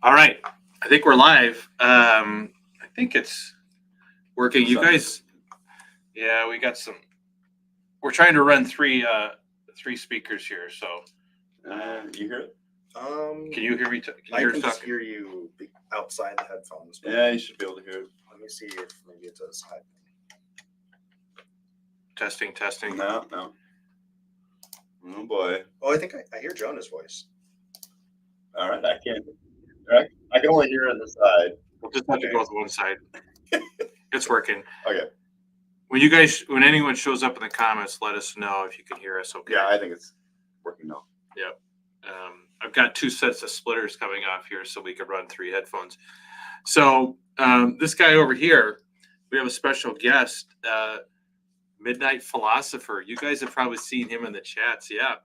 All right. I think we're live. I think it's working. You guys, yeah, we got some. We're trying to run three speakers here. So, you hear it? Can you hear me? I can just hear you outside the headphones. Yeah, you should be able to hear it. Let me see if maybe it's a side. Testing. No. Oh boy. Oh, I think I hear Jonah's voice. All right, I can't. I can only hear on the side. We'll just have to go with one side. It's working. Okay. When anyone shows up in the comments, let us know if you can hear us. Okay. Yeah, I think it's working now. Yep. I've got 2 sets of splitters coming off here, so we could run 3 headphones. So this guy over here, we have a special guest, Midnight Philosopher. You guys have probably seen him in the chats, yeah.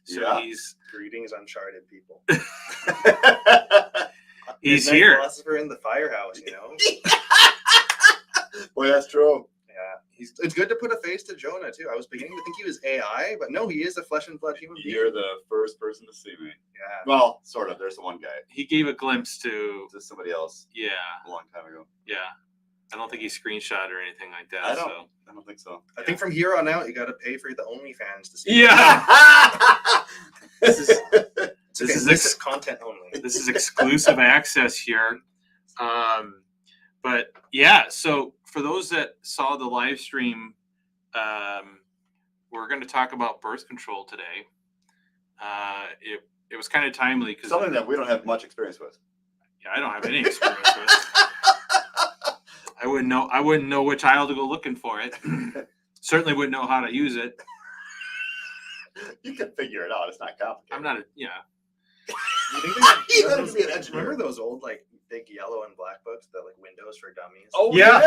So yeah. he's greetings, uncharted people. He's Midnight here. Philosopher in the firehouse, you know. Boy, that's true. Yeah, it's good to put a face to Jonah too. I was beginning to think he was AI, but no, he is a flesh and blood human being. You're the first person to see me. Yeah. Well, sort of. There's the one guy. He gave a glimpse to somebody else. Yeah. A long time ago. Yeah. I don't think he screenshot or anything like that. I don't think so. I think from here on out, you got to pay for the OnlyFans to see. Yeah. This is content only. This is exclusive access here. But yeah, so for those that saw the live stream, we're going to talk about birth control today. It was kind of timely because something that we don't have much experience with. Yeah, I don't have any experience with. I wouldn't know which aisle to go looking for it. Certainly wouldn't know how to use it. You can figure it out. It's not complicated. I'm not a You think be an engineer. Remember those old big yellow and black books, the Windows for Dummies? Oh yeah.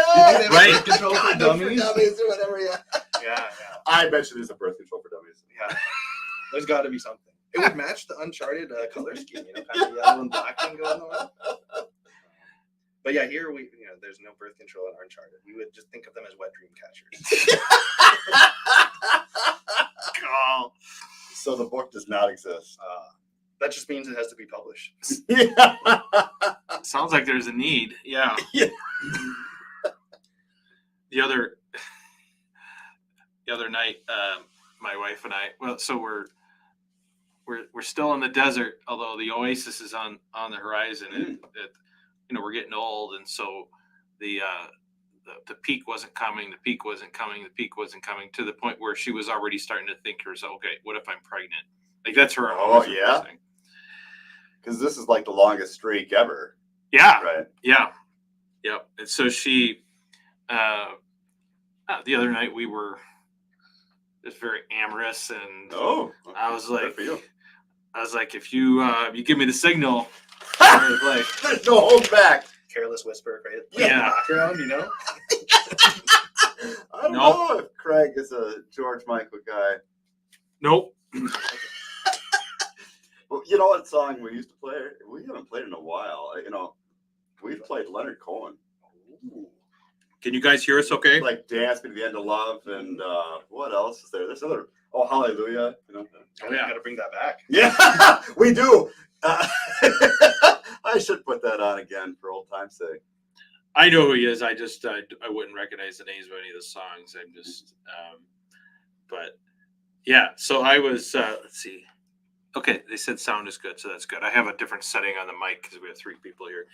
Right. Birth control for dummies or whatever. Yeah. I bet you there's a birth control for dummies. Yeah. There's got to be something. It would match the Uncharted color scheme, kind of yellow and black thing going on. But yeah, here there's no birth control in Uncharted. We would just think of them as wet dream catchers. Oh. So the book does not exist. That just means it has to be published. Sounds like there's a need. Yeah. The other night, my wife and I. So we're still in the desert, although the oasis is on the horizon. And we're getting old, and so the peak wasn't coming. The peak wasn't coming to the point where she was already starting to think to herself, okay, what if I'm pregnant? Like that's her. Oh yeah. Because this is like the longest streak ever. Yeah. Right. Yeah. Yep. And so she, the other night we were just very amorous, and I was like, if you give me the signal, like, there's no hold back. Careless whisper, right? Yeah. Background, I don't know if Craig is a George Michael guy. Nope. Well, you know what song we used to play? We haven't played in a while. We've played Leonard Cohen. Ooh. Can you guys hear us okay? Like Dance Me to the End of Love, and what else is there? There's other, Hallelujah. Oh, yeah. Got to bring that back. Yeah, we do. I should put that on again for old time's sake. I know who he is. I just I wouldn't recognize the names of any of the songs. I'm just but yeah. So I was let's see. Okay, they said sound is good, so that's good. I have a different setting on the mic because we have 3 people here.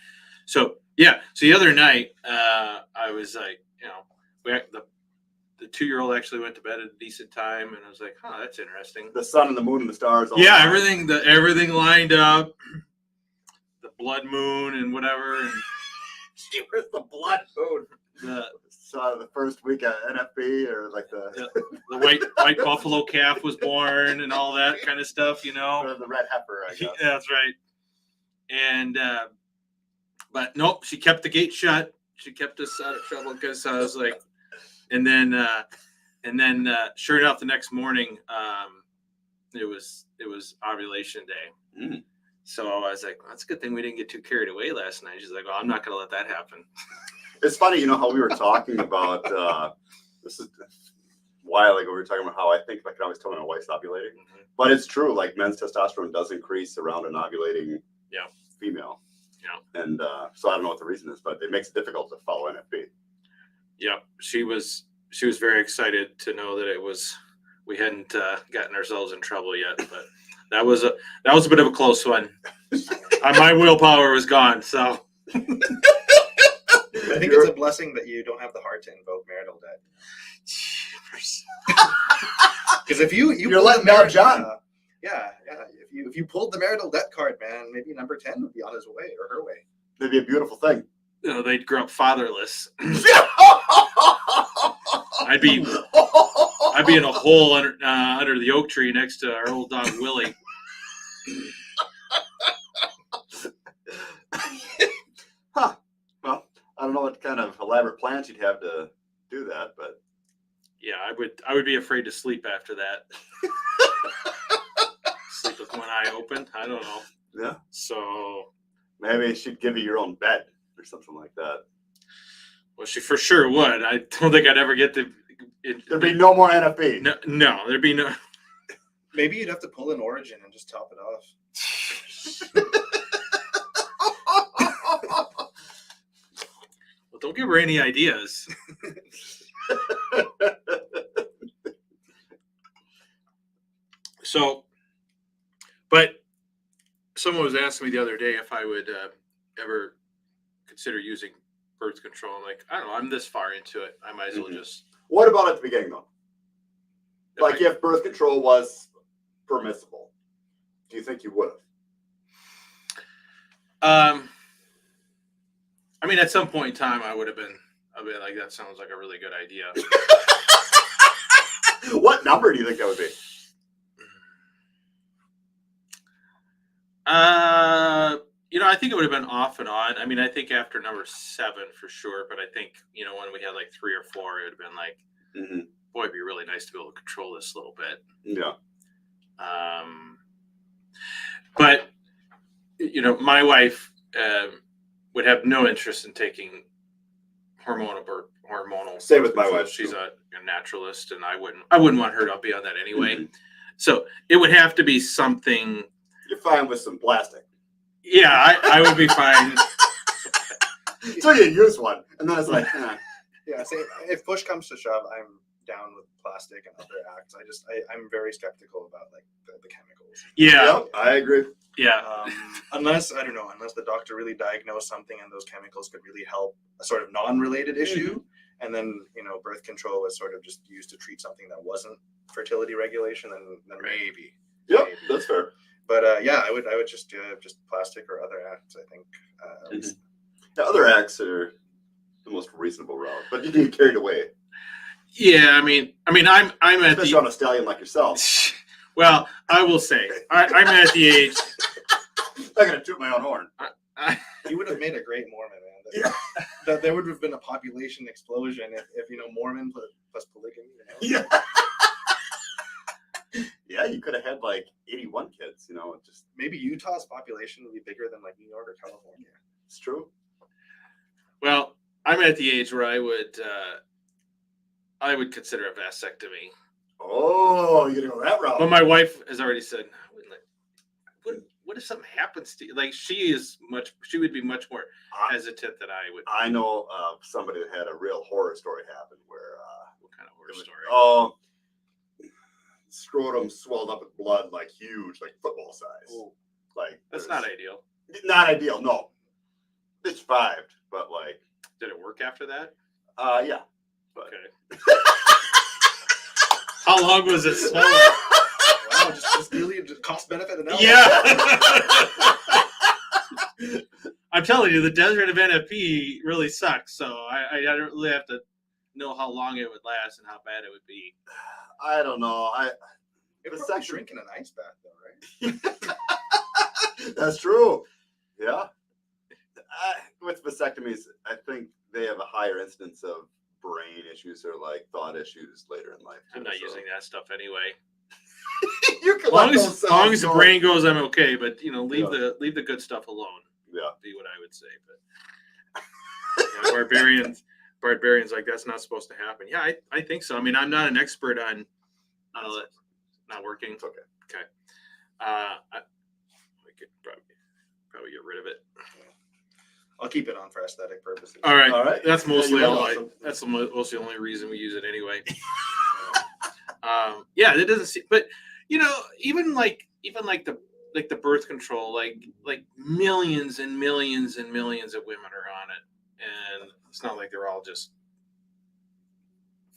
So yeah. So the other night I was like, the 2-year-old actually went to bed at a decent time, and I was like, that's interesting. The sun and the moon and the stars. Yeah, everything lined up. The blood moon and whatever. And she was the blood moon. The first week of NFP, or like the white buffalo calf was born and all that kind of stuff, Or the red heifer, I guess. Yeah, that's right. And but nope, she kept the gate shut. She kept us out of trouble because I was like, and then sure enough, the next morning, it was ovulation day. Mm. So I was like, well, that's a good thing we didn't get too carried away last night. She's like, well, I'm not going to let that happen. It's funny, how we were talking about, this is a while ago, we were talking about how I think I can always tell when my wife's ovulating. Mm-hmm. But it's true, like men's testosterone does increase around an ovulating female. Yeah. And so I don't know what the reason is, but it makes it difficult to follow NFP. Yep. She was very excited to know that we hadn't gotten ourselves in trouble yet, but that was a bit of a close one. My willpower was gone, so. I think it's a blessing that you don't have the heart to invoke marital debt. Because if you're letting down John. Yeah. If you pulled the marital debt card, man, maybe number 10 would be on his way or her way. It'd be a beautiful thing. They'd grow up fatherless. I'd be in a hole under the oak tree next to our old dog Willie. Huh. Well, I don't know what kind of elaborate plans you'd have to do that, but yeah, I would be afraid to sleep after that. Sleep with one eye open. I don't know. Yeah. So maybe she'd give you your own bed or something like that. Well, she for sure would. I don't think I'd ever get to. There'd be no more NFP. No, there'd be no. Maybe you'd have to pull an origin and just top it off. Well, don't give her any ideas. So, but someone was asking me the other day if I would ever consider using birth control. I'm like, I don't know. I'm this far into it. I might as well just. What about at the beginning, though? Like, if birth control was permissible, do you think you would have? I mean, at some point in time, I'd be like, that sounds like a really good idea. What number do you think that would be? I think it would have been off and on. I mean, I think after number 7 for sure, but I think, when we had like 3 or 4, it would have been like, boy, it'd be really nice to be able to control this a little bit. Yeah. But, my wife would have no interest in taking hormonal. Same with my wife. She's a naturalist, and I wouldn't want her to be on that anyway. So it would have to be something. You're fine with some plastic. Yeah, I would be fine. So you use one, and then it's like, Yeah, say if push comes to shove, I'm down with plastic and other acts. I'm very skeptical about like the chemicals. Yeah, yep, I agree. Yeah. Unless the doctor really diagnosed something and those chemicals could really help a sort of non-related issue, and then birth control was sort of just used to treat something that wasn't fertility regulation, then maybe. Yep, maybe. that's fair. But I would just plastic or other acts. I think. The other acts are the most reasonable route, but you get carried away. Yeah, I mean, I'm at especially on a stallion like yourself. Well, I will say, I'm at the age. I'm gonna toot my own horn. You would have made a great Mormon, man. Yeah. There would have been a population explosion if Mormon plus polygamy. Yeah. Yeah, you could have had like 81 kids. Just maybe Utah's population would be bigger than like New York or California. It's true. Well, I'm at the age where I would consider a vasectomy. Oh, you're gonna go that route. But my wife has already said, what if something happens to you? Like she would be much more hesitant than I would. I know of somebody that had a real horror story happen where. What kind of horror story? Oh, scrotum swelled up with blood, like huge, like football size. Ooh. Like that's not ideal. Not ideal. No, it survived, but like. Did it work after that? Yeah. But. Okay. How long was it swollen? Wow, just really just cost benefit analysis. Yeah. I'm telling you, the desert of NFP really sucks. So I don't really have to know how long it would last and how bad it would be. I don't know. It was like drinking an ice bath, though, right? That's true. Yeah. With vasectomies, I think they have a higher incidence of brain issues or like thought issues later in life. I'm not using that stuff anyway. You can as long as the brain goes, I'm okay. But leave the good stuff alone. Yeah, be what I would say. But barbarians like that's not supposed to happen. Yeah, I think so. I mean, I'm not an expert on all that. Not working. It's okay. Okay. We could probably rid of it. I'll keep it on for aesthetic purposes. All right. All right. That's mostly Yeah, all. awesome. That's mostly the only reason we use it anyway. Yeah, it doesn't seem. But even like the birth control, like millions and millions and millions of women are on it, and it's not like they're all just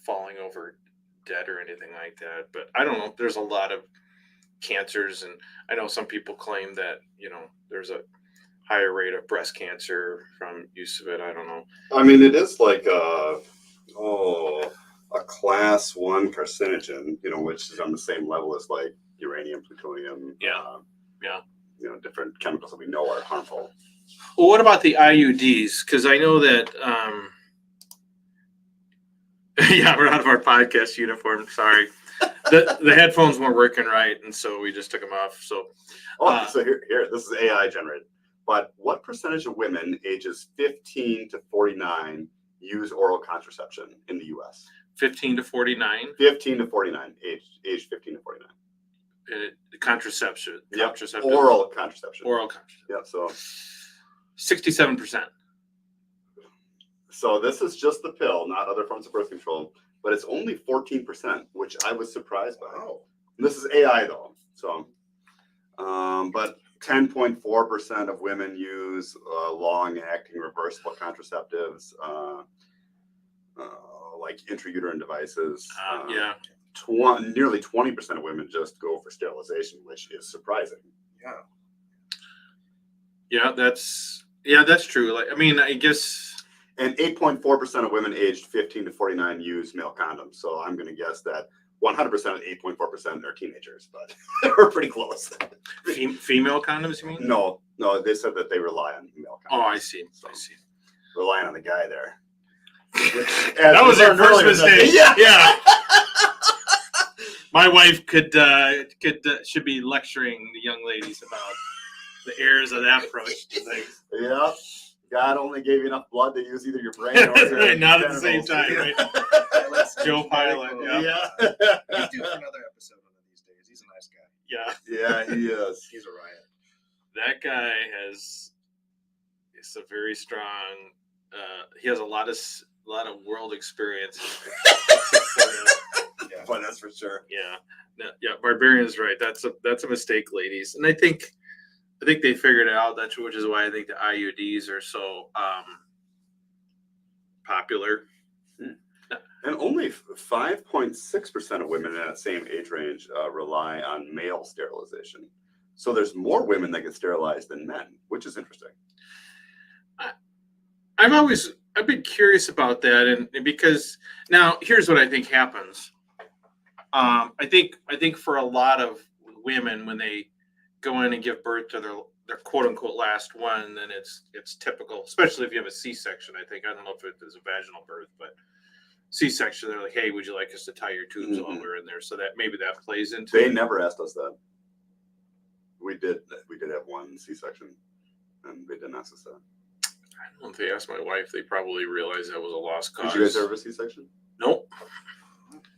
falling over dead or anything like that. But I don't know. There's a lot of cancers, and I know some people claim that there's a higher rate of breast cancer from use of it. I don't know. I mean, it is like a class 1 carcinogen, which is on the same level as like uranium, plutonium. Yeah. Different chemicals that we know are harmful. Well, what about the IUDs? Because I know that. Yeah, we're out of our podcast uniform. Sorry, the headphones weren't working right, and so we just took them off. So, So here, this is AI generated. But what percentage of women ages 15 to 49 use oral contraception in the U.S.? 15 to 49. 15 to 49, age 15 to 49. Contraception. Yep. Contraceptive. Oral contraception. Oral contraception. Yeah. So 67%. So this is just the pill, not other forms of birth control, but it's only 14%, which I was surprised by. Wow. This is AI though. So, but 10.4% of women use long-acting reversible contraceptives, like intrauterine devices. Yeah. Nearly 20% of women just go for sterilization, which is surprising. Yeah. Yeah, that's true. Like, I mean, I guess. And 8.4% of women aged 15 to 49 use male condoms. So I'm going to guess that 100% of 8.4% are teenagers, but we're pretty close. Female condoms, you mean? No, they said that they rely on male condoms. Oh, I see. I see. Relying on the guy there. That was our first mistake. Yeah. My wife should be lecturing the young ladies about the errors of that approach to things. Yeah. God only gave you enough blood to use either your brain or your right, not at the same time, right? Joe Pilot. Yeah. He's due for another episode one of these days. He's a nice guy. Yeah. Yeah, he is. He's a riot. That guy is a very strong. He has a lot of world experience. Yeah, but that's for sure. Yeah. Barbarian's right. That's a mistake, ladies. And I think they figured it out. Which is why I think the IUDs are so popular. And only 5.6% of women in that same age range rely on male sterilization. So there's more women that get sterilized than men, which is interesting. I've been curious about that, and because now here's what I think happens. I think for a lot of women, when they go in and give birth to their quote unquote last one, then it's typical, especially if you have a C-section. I don't know if it is a vaginal birth, but C-section, they're like, hey, would you like us to tie your tubes while we're in there? So that maybe that plays into They it. never asked us that. We did have one C-section, and they didn't ask us that. I don't know if they asked my wife, they probably realized that was a lost cause. Did you guys ever have a C-section? Nope.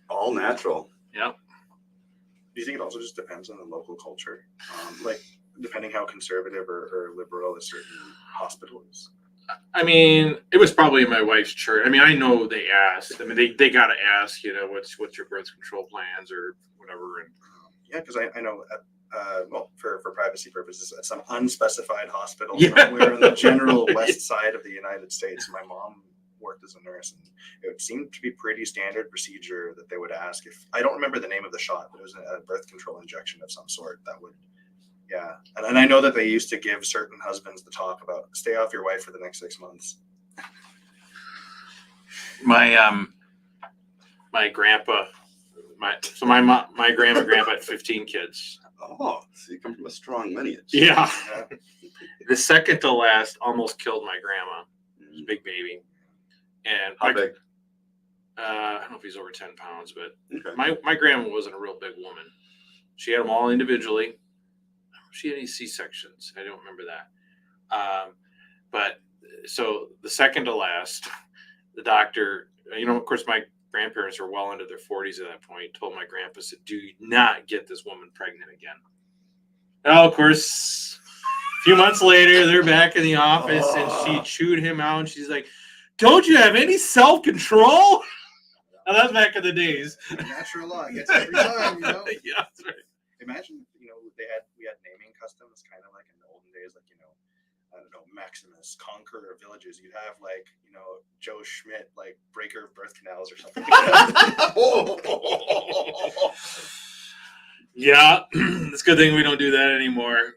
All natural. Yeah. Do you think it also just depends on the local culture? Like, depending how conservative or liberal a certain hospital is? I mean, it was probably in my wife's church. I mean, I know they asked. I mean, they got to ask, what's your birth control plans or whatever. And yeah, because I know, for privacy purposes, at some unspecified hospital Yeah. somewhere in the general west side of the United States, my mom worked as a nurse, and it seemed to be pretty standard procedure that they would ask if, I don't remember the name of the shot, but it was a birth control injection of some sort that would, yeah. And I know that they used to give certain husbands the talk about stay off your wife for the next 6 months. my grandpa, my grandpa had 15 kids. Oh, so you come from a strong lineage. Yeah. The second to last almost killed my grandma. It was a big baby. And How big? I don't know if he's over 10 pounds, but Okay. my grandma wasn't a real big woman. She had them all individually. I don't know if she had any C-sections. I don't remember that. But so the second to last, the doctor, of course, my grandparents were well into their 40s at that point, told my grandpa, said, do not get this woman pregnant again. Well, of course, few months later, they're back in the office, and she chewed him out, and she's like, "Don't you have any self-control?" And that's back in the days. Natural law gets every time, you know. Yeah, that's right. Imagine, we had naming customs, kind of like in the olden days, like, I don't know, Maximus, conqueror of villages. You'd have like, Joe Schmidt, like breaker of birth canals or something. Yeah, it's a good thing we don't do that anymore.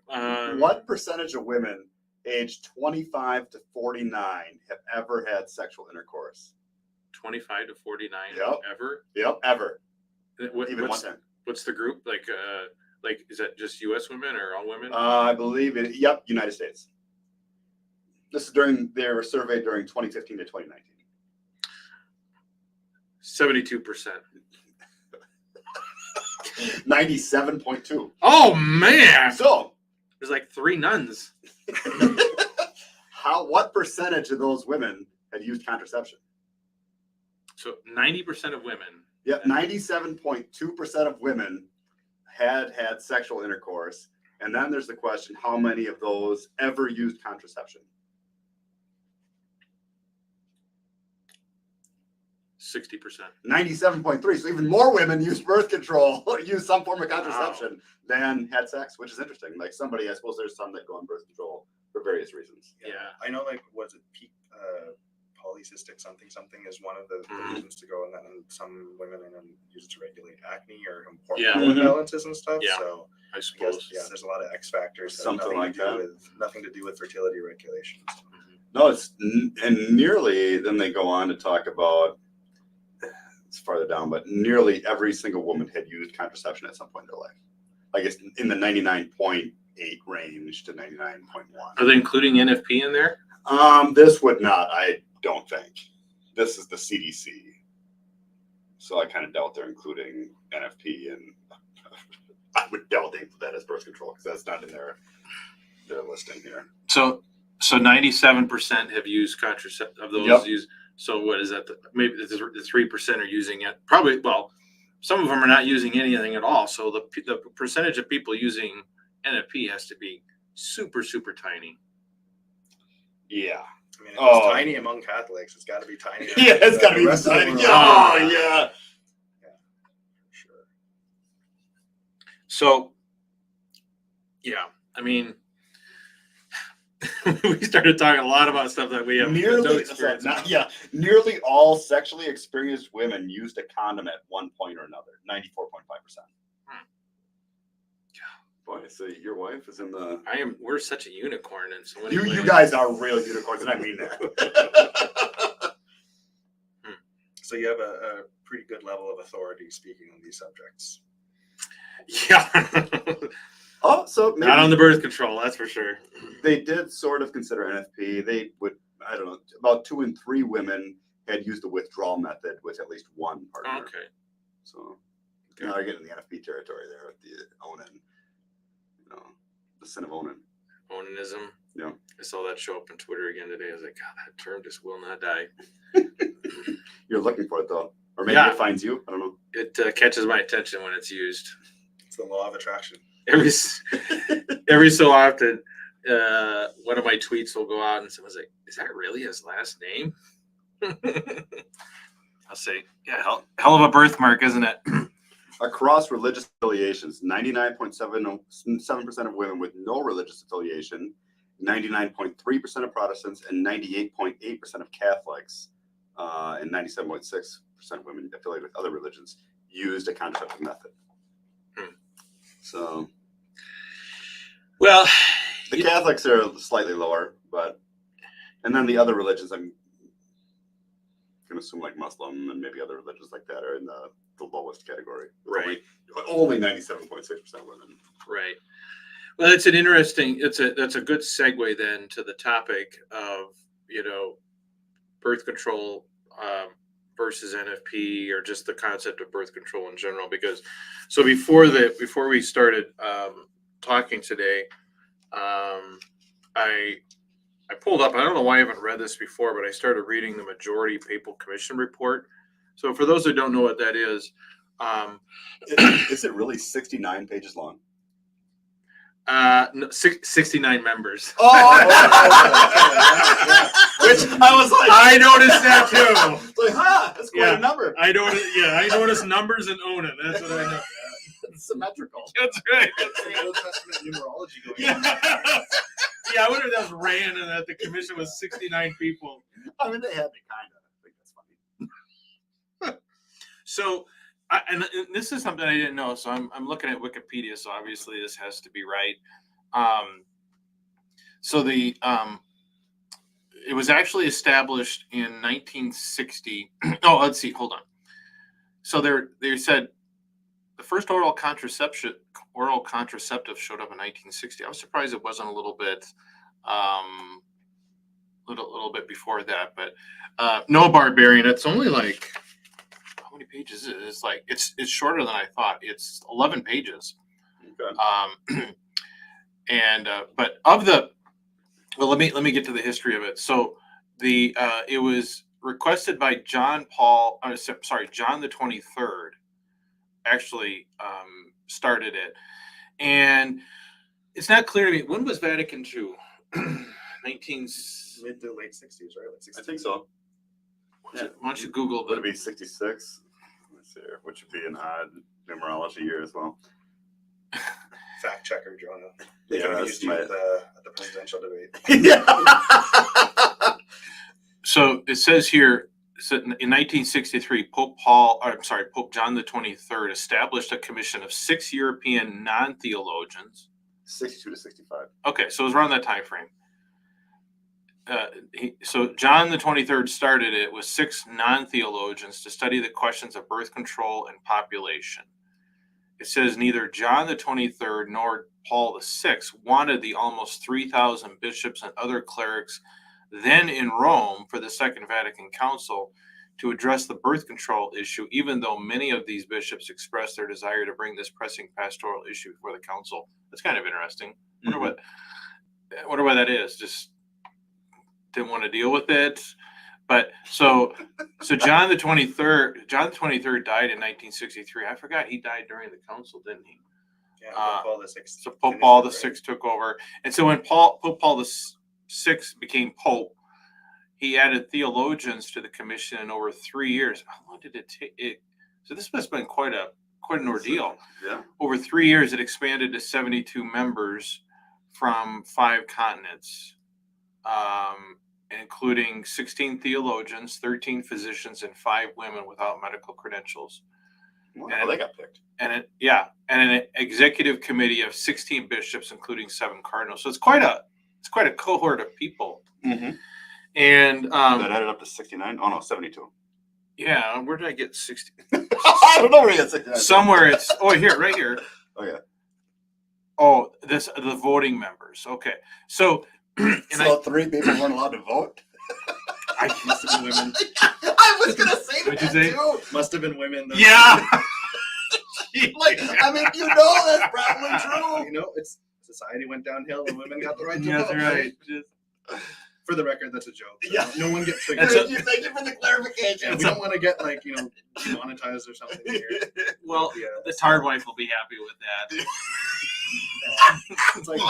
What percentage of women aged 25 to 49 have ever had sexual intercourse? 25 to 49 Yep. ever? Yep, ever. Even What's, one time. what's the group? Like, is that just U.S. women or all women? I believe it. Yep, United States. This is they were surveyed during 2015 to 2019. 72%. 97.2. Oh man! So, There's like 3 nuns. what percentage of those women had used contraception? So 90% of women. Yeah, 97.2% of women had sexual intercourse. And then there's the question, how many of those ever used contraception? 60%. 97.3. So even more women used birth control, used some form of contraception than had sex, which is interesting. Like I suppose there's some that go on birth control for various reasons. Yeah. I know, like, was it polycystic something is one of the reasons to go, and then some women use it to regulate acne or hormonal imbalances and stuff. Yeah. So I suppose. there's a lot of X factors. Something like that. Nothing to do with fertility regulations. No, and nearly, then they go on to talk about, it's farther down, but nearly every single woman had used contraception at some point in their life. I guess in the 99.8 range to 99.1. Are they including NFP in there? This would not, I don't think. This is the CDC. So I kind of doubt they're including NFP, and I would doubt they include that as birth control because that's not in their listing here. So 97% have used contraceptive of those Yep. used. So what is that? Maybe the 3% are using it. Probably. Well, some of them are not using anything at all. So the percentage of people using NFP has to be super, super tiny. Yeah. I mean, if it's tiny among Catholics, it's got to be tiny. Yeah, it's got to be the rest of the tiny. world. Oh, yeah. Sure. So, yeah, I mean, we started talking a lot about stuff that we have no experience about. Nearly all sexually experienced women used a condom at one point or another. 94.5%. Boy, so your wife is in the. We're such a unicorn in so many You ways. guys are real unicorns, and I mean that. So you have a pretty good level of authority speaking on these subjects. Yeah. Oh, so maybe Not on the birth control, that's for sure. they did sort of consider NFP. They would, I don't know, about 2 in 3 women had used the withdrawal method with at least one partner. Okay. So now you're getting the NFP territory there with the Onan, the sin of Onan. Onanism. Yeah. I saw that show up on Twitter again today. I was like, God, that term just will not die. You're looking for it though, or maybe it finds you. I don't know. It catches my attention when it's used. It's the law of attraction. Every so often, one of my tweets will go out and someone's like, "Is that really his last name?" I'll say, "Yeah, hell of a birthmark, isn't it?" Across religious affiliations, 99.7% of women with no religious affiliation, 99.3% of Protestants, and 98.8% of Catholics, and 97.6% of women affiliated with other religions used a contraceptive method. So, well, the Catholics are slightly lower, and then the other religions, I'm going to assume like Muslim and maybe other religions like that are in the lowest category. Right. Only 97.6% women. Right. Well, that's a good segue then to the topic of, birth control versus NFP, or just the concept of birth control in general. Because before we started talking today, I pulled up, I don't know why I haven't read this before, but I started reading the Majority Papal Commission report. So for those who don't know what that is it really 69 pages long? No, 69 members. Oh, which I was like, I noticed that too. It's like, that's quite Yeah. a number. I noticed numbers and own it. That's what I know. It's symmetrical. That's right. Old Testament numerology going Yeah. on. Yeah, I wonder if that was ran and that the commission was 69 people. I mean, they had to kind of. I think that's funny. So, and this is something I didn't know. So I'm looking at Wikipedia. So obviously this has to be right. So it was actually established in 1960. Oh, let's see. Hold on. So they said the first oral contraceptive showed up in 1960. I was surprised it wasn't a little bit before that. But no, Barbarian. It's only like, how many pages is it? It's like it's shorter than I thought. It's 11 pages. Okay. But of the, well, let me get to the history of it. So it was requested by John the 23rd actually started it, and it's not clear to me when was Vatican II. 19 Mid to late 60s, right? Like 60s. I think so. Why don't you Google Would it the be 66? Let's see here, which would be an odd numerology year as well. Fact checker, Jonah. Yeah, They that's used you my. at the presidential debate. Yeah. So it says here, so in 1963, Pope John the 23rd established a commission of 6 European non-theologians. 62 to 65. Okay, so it was around that time frame. So John the 23rd started it with 6 non-theologians to study the questions of birth control and population. It says neither John the 23rd nor Paul VI wanted the almost 3,000 bishops and other clerics then in Rome for the Second Vatican Council to address the birth control issue, even though many of these bishops expressed their desire to bring this pressing pastoral issue before the council. That's kind of interesting. Wonder why that is. Just didn't want to deal with it. But so John the 23rd died in 1963. I forgot he died during the council, didn't he? Yeah, Pope Paul VI. So Pope Paul VI took over, and so when Pope Paul VI became Pope, he added theologians to the commission in over 3 years. How long did it take? So this must have been quite an ordeal. Yeah. Over 3 years, it expanded to 72 members from 5 continents, including 16 theologians, 13 physicians, and 5 women without medical credentials. Wow, they got picked. And an executive committee of 16 bishops, including 7 cardinals. So it's quite a cohort of people. Mm-hmm. And That added up to 69. Oh no, 72. yeah, where did I get 60? I don't know where you got 69. Somewhere it's right here. Oh yeah. Oh, the voting members. Okay, so So 3 people weren't allowed to vote. I must have been women. I was gonna say What'd you that say? too. Must have been women. Though. Yeah. Like, I mean, that's probably true. You know, it's society went downhill and women got the right to That's vote. right. For the record, that's a joke. So Yeah. no one gets triggered. That's Thank you for the clarification. Yeah, we don't want to get demonetized or something here. Well, Yeah. the Tard wife will be happy with that. It's like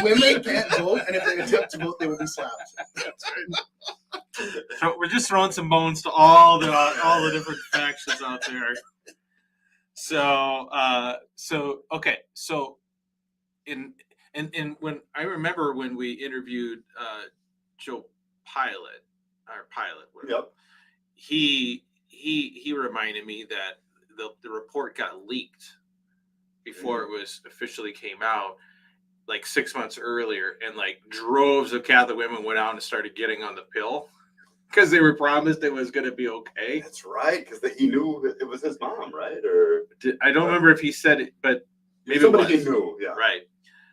women can't vote, and if they attempt to vote, they will be slapped. So we're just throwing some bones to all the different factions out there. So okay. So in when I remember when we interviewed Joe Pilot, whatever, Yep. he reminded me that the report got leaked before it was officially came out, like 6 months earlier, and like droves of Catholic women went out and started getting on the pill because they were promised it was going to be okay. That's right, because he knew it was his mom, right? Or I don't remember if he said it, but maybe somebody it was. he knew. Yeah. Right.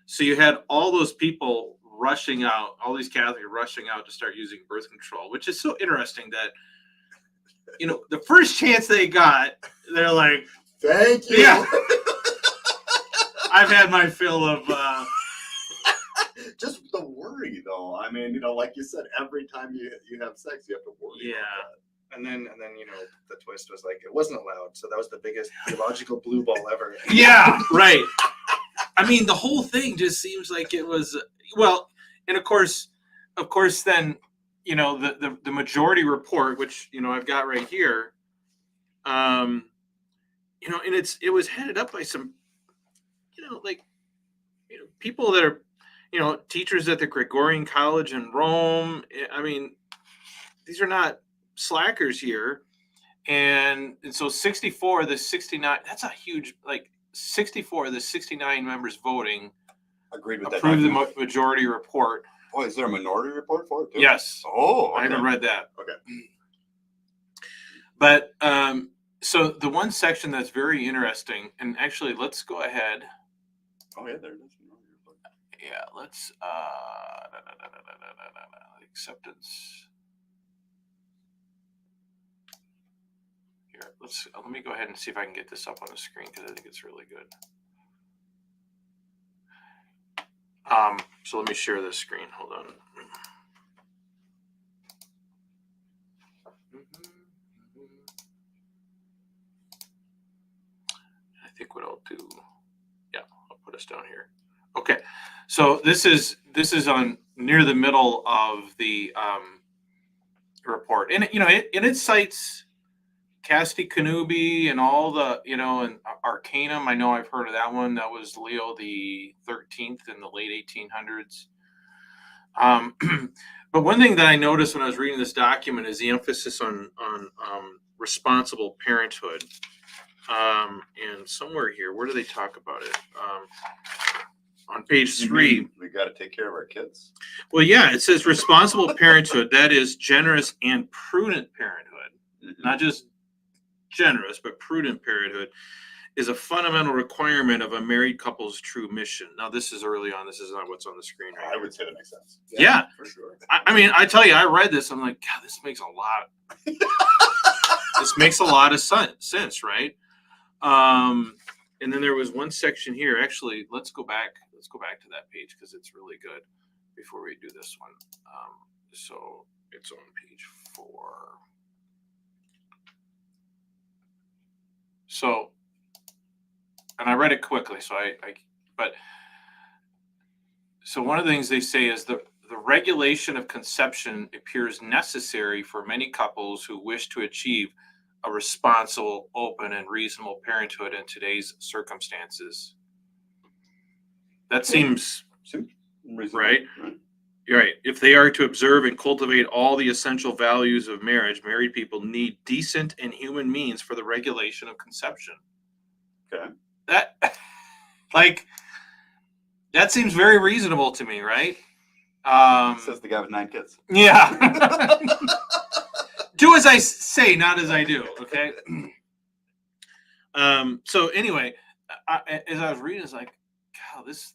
So you had all those people rushing out, all these Catholics rushing out to start using birth control, which is so interesting that, the first chance they got, they're like, Thank you. Yeah. I've had my fill of. Just the worry, though. I mean, like you said, every time you have sex, you have to worry. Yeah. About And then the twist was like it wasn't allowed, so that was the biggest theological blue ball ever. Yeah, right. I mean, the whole thing just seems like it was well, and of course, then the majority report, which I've got right here, and it was headed up by some, like people that are, teachers at the Gregorian College in Rome. I mean, these are not slackers here, and so 64 of the 69. That's a huge 64 of the 69 members voting Agreed with that. approved the majority report. Boy, is there a minority report for it too? Yes. Oh, okay. I haven't read that. Okay. But so the one section that's very interesting, and actually, let's go ahead. Oh yeah, there it is. Yeah, let's acceptance. Here, let me go ahead and see if I can get this up on the screen because I think it's really good. So let me share this screen. Hold on. I think what I'll do, I'll put us down here. Okay, so this is on near the middle of the report, and it cites Casti Connubii and all the and Arcanum. I know I've heard of that one. That was Leo the 13th in the late 1800s. But one thing that I noticed when I was reading this document is the emphasis on responsible parenthood. And somewhere here, where do they talk about it? On page 3. We got to take care of our kids. Well, yeah, it says responsible parenthood. That is generous and prudent parenthood, not just generous, but prudent parenthood, is a fundamental requirement of a married couple's true mission. Now, this is early on. This is not what's on the screen right I would say that makes sense. Yeah. For sure. I mean, I tell you, I read this. I'm like, God, this makes a lot. This makes a lot of sense, right? And then there was one section here. Actually, let's go back to that page because it's really good before we do this one. So it's on page 4. So, and I read it quickly, so so one of the things they say is the regulation of conception appears necessary for many couples who wish to achieve a responsible, open, and reasonable parenthood in today's circumstances. That seems right. You're right. If they are to observe and cultivate all the essential values of marriage, married people need decent and human means for the regulation of conception. Okay. That seems very reasonable to me, right? Says the guy with 9 kids. Yeah. Do as I say, not as I do. Okay. So anyway, as I was reading, it's like, God, this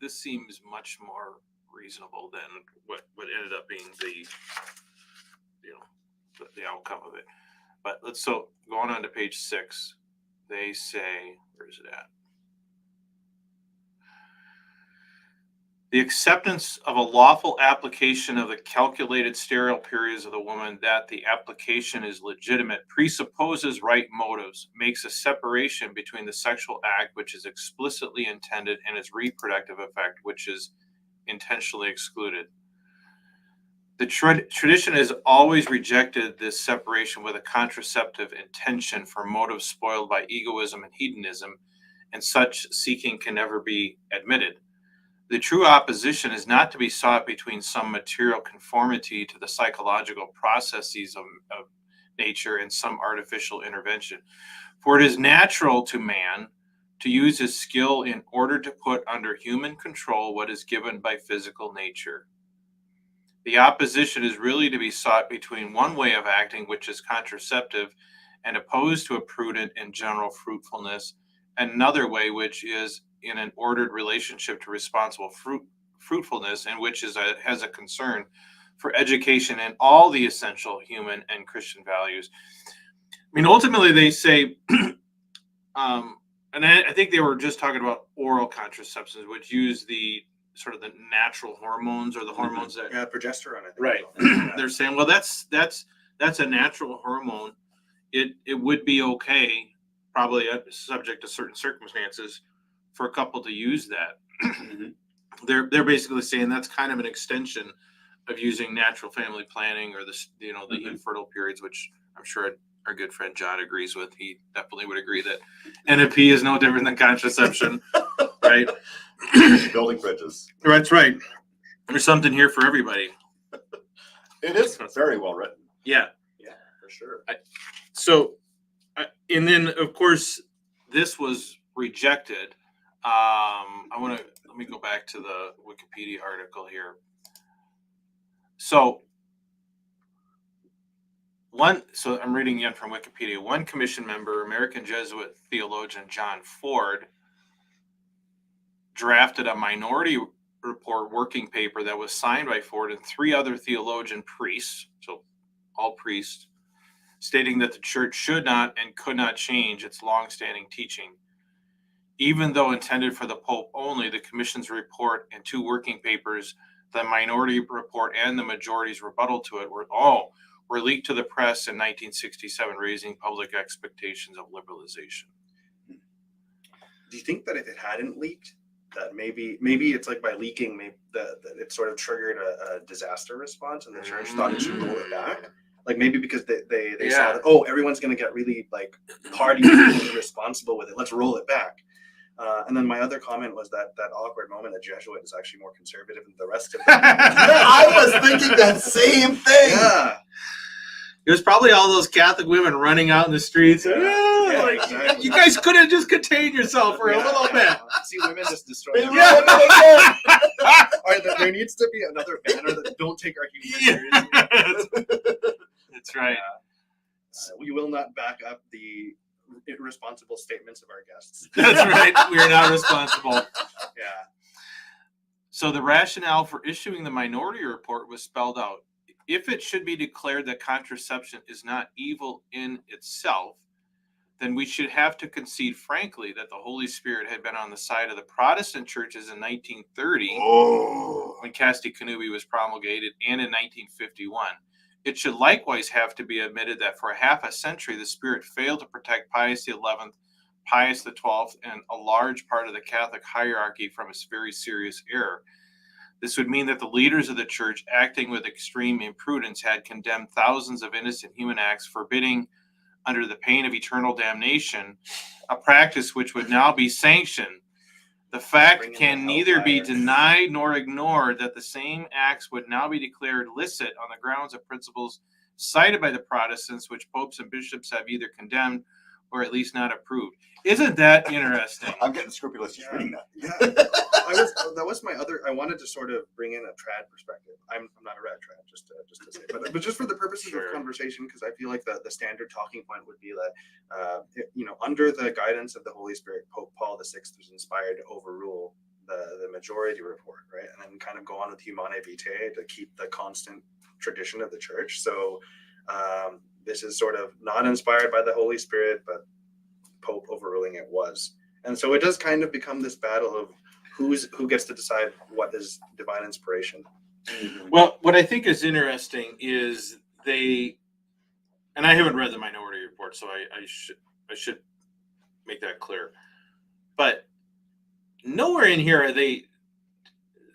seems much more reasonable than what ended up being the outcome of it. But going on to page 6, they say, where is it at? The acceptance of a lawful application of the calculated sterile periods of the woman, that the application is legitimate, presupposes right motives, makes a separation between the sexual act, which is explicitly intended, and its reproductive effect, which is intentionally excluded. The tradition has always rejected this separation with a contraceptive intention for motives spoiled by egoism and hedonism, and such seeking can never be admitted. The true opposition is not to be sought between some material conformity to the psychological processes of nature and some artificial intervention. For it is natural to man to use his skill in order to put under human control what is given by physical nature. The opposition is really to be sought between one way of acting, which is contraceptive and opposed to a prudent and general fruitfulness, and another way which is in an ordered relationship to responsible fruitfulness, and which has a concern for education and all the essential human and Christian values. I mean, ultimately, they say, and I think they were just talking about oral contraceptives, which use the sort of the natural hormones or the hormones that progesterone. I think right. They're saying, well, that's a natural hormone. It would be okay, probably subject to certain circumstances, for a couple to use that. Mhm. They're basically saying that's kind of an extension of using natural family planning or the Mhm. infertile periods, which I'm sure our good friend John agrees with. He definitely would agree that NFP is no different than contraception, right? Building bridges. That's right. There's something here for everybody. It is very well written. Yeah. Yeah, for sure. So, and then of course, this was rejected. Let me go back to the Wikipedia article here. So I'm reading again from Wikipedia. One commission member, American Jesuit theologian John Ford, drafted a minority report working paper that was signed by Ford and 3 other theologian priests, so all priests, stating that the church should not and could not change its longstanding teaching. Even though intended for the Pope only, the Commission's report and 2 working papers, the minority report and the majority's rebuttal to it, were leaked to the press in 1967, raising public expectations of liberalization. Do you think that if it hadn't leaked, that maybe it's like by leaking, maybe that it sort of triggered a disaster response, and the church thought it should roll it back? Like maybe because they saw that, oh, everyone's going to get really like party and irresponsible with it. Let's roll it back. And then my other comment was that awkward moment, a Jesuit is actually more conservative than the rest of them. I was thinking that same thing. Yeah. It was probably all those Catholic women running out in the streets. Yeah, Like, exactly. you guys could have just contained yourself for a little bit. See women just destroy. They them. ruined it again. There needs to be another banner that don't take our humor seriously. That's right. We will not back up the irresponsible statements of our guests. That's right. We are not responsible. Yeah. So the rationale for issuing the minority report was spelled out. If it should be declared that contraception is not evil in itself, then we should have to concede frankly that the Holy Spirit had been on the side of the Protestant churches in 1930 when Casti Connubii was promulgated, and in 1951. It should likewise have to be admitted that for half a century the Spirit failed to protect Pius XI, Pius XII, and a large part of the Catholic hierarchy from a very serious error. This would mean that the leaders of the church, acting with extreme imprudence, had condemned thousands of innocent human acts, forbidding, under the pain of eternal damnation, a practice which would now be sanctioned. The fact can neither be denied nor ignored that the same acts would now be declared licit on the grounds of principles cited by the Protestants, which popes and bishops have either condemned or at least not approved. Isn't that interesting? I'm getting scrupulous just reading that. Yeah. That was my other. I wanted to sort of bring in a trad perspective. I'm not a rad trad, just to say, but just for the purposes of conversation, because I feel like the standard talking point would be that under the guidance of the Holy Spirit, Pope Paul VI was inspired to overrule the majority report, right, and then kind of go on with Humanae Vitae to keep the constant tradition of the church. So this is sort of not inspired by the Holy Spirit, but Pope overruling it was. And so it does kind of become this battle of who gets to decide what is divine inspiration. Well, what I think is interesting is and I haven't read the minority report, so I should make that clear. But nowhere in here are they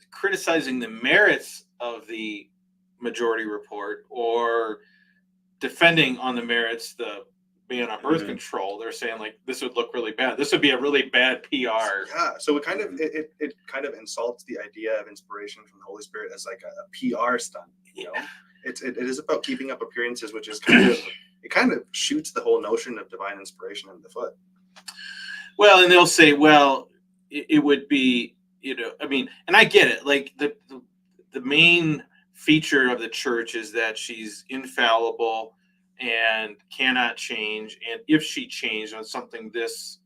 criticizing the merits of the majority report or defending on the merits the ban on birth control. They're saying like this would look really bad. This would be a really bad PR. Yeah. So it kind of insults the idea of inspiration from the Holy Spirit as like a PR stunt. You know, it is about keeping up appearances, which is kind of shoots the whole notion of divine inspiration in the foot. Well, and they'll say, well, it would be, I mean, and I get it. Like the main feature of the church is that she's infallible and cannot change, and if she changed on something this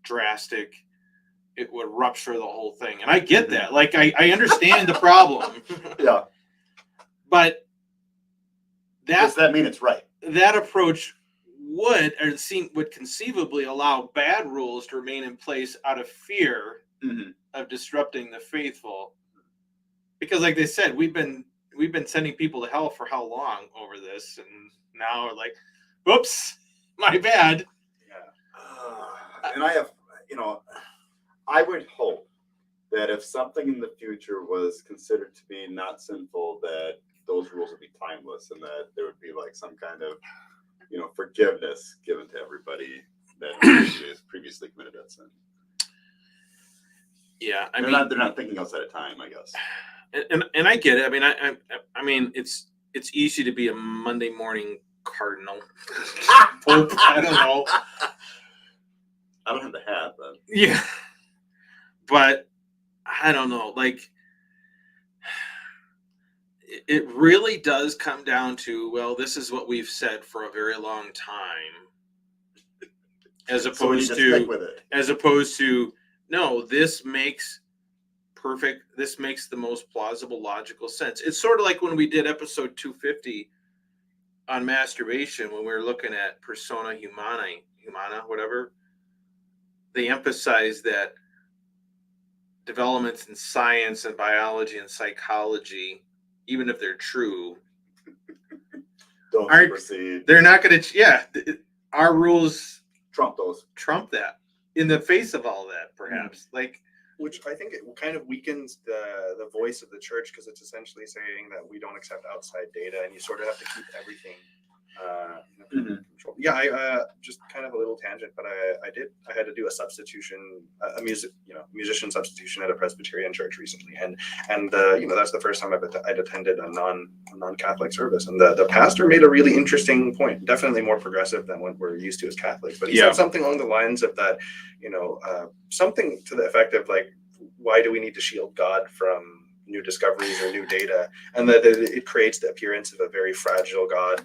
drastic, it would rupture the whole thing. And I get that. Like I understand the problem. Yeah. But does that mean it's right? That approach would conceivably allow bad rules to remain in place out of fear of disrupting the faithful. Because like they said, we've been sending people to hell for how long over this, and now we're like, whoops, my bad. Yeah. And I have, I would hope that if something in the future was considered to be not sinful, that those rules would be timeless, and that there would be like some kind of, forgiveness given to everybody that has previously committed that sin. Yeah, they're not thinking outside of time, I guess. And I get it. I mean, it's easy to be a Monday morning cardinal. Pope, I don't know. I don't have the hat, but yeah, but I don't know. Like, it really does come down to, well, this is what we've said for a very long time, as opposed to no, this makes the most plausible, logical sense. It's sort of like when we did episode 250 on masturbation, when we were looking at persona humana, whatever. They emphasize that developments in science and biology and psychology, even if they're true, don't supersede. They're not going to. Our rules trump that in the face of all that, perhaps. Like, which I think it kind of weakens the voice of the church, because it's essentially saying that we don't accept outside data, and you sort of have to keep everything control. Yeah, I just kind of a little tangent, but I had to do a substitution, musician substitution at a Presbyterian church recently, and that's the first time I'd attended a non-Catholic service, and the pastor made a really interesting point, definitely more progressive than what we're used to as Catholics, but he said something along the lines of that, something to the effect of like, why do we need to shield God from new discoveries or new data, and that it creates the appearance of a very fragile God.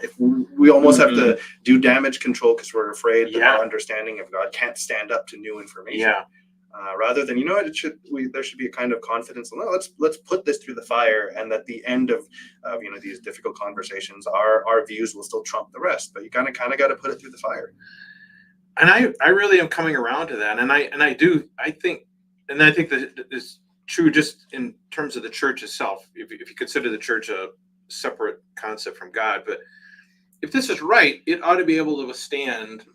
If we almost have to do damage control because we're afraid that our understanding of God can't stand up to new information. Rather than, there should be a kind of confidence. No, let's put this through the fire, and at the end of these difficult conversations, our views will still trump the rest. But you kind of got to put it through the fire. And I really am coming around to that, and I think that is true just in terms of the church itself. If you consider the church a separate concept from God, but if this is right, it ought to be able to withstand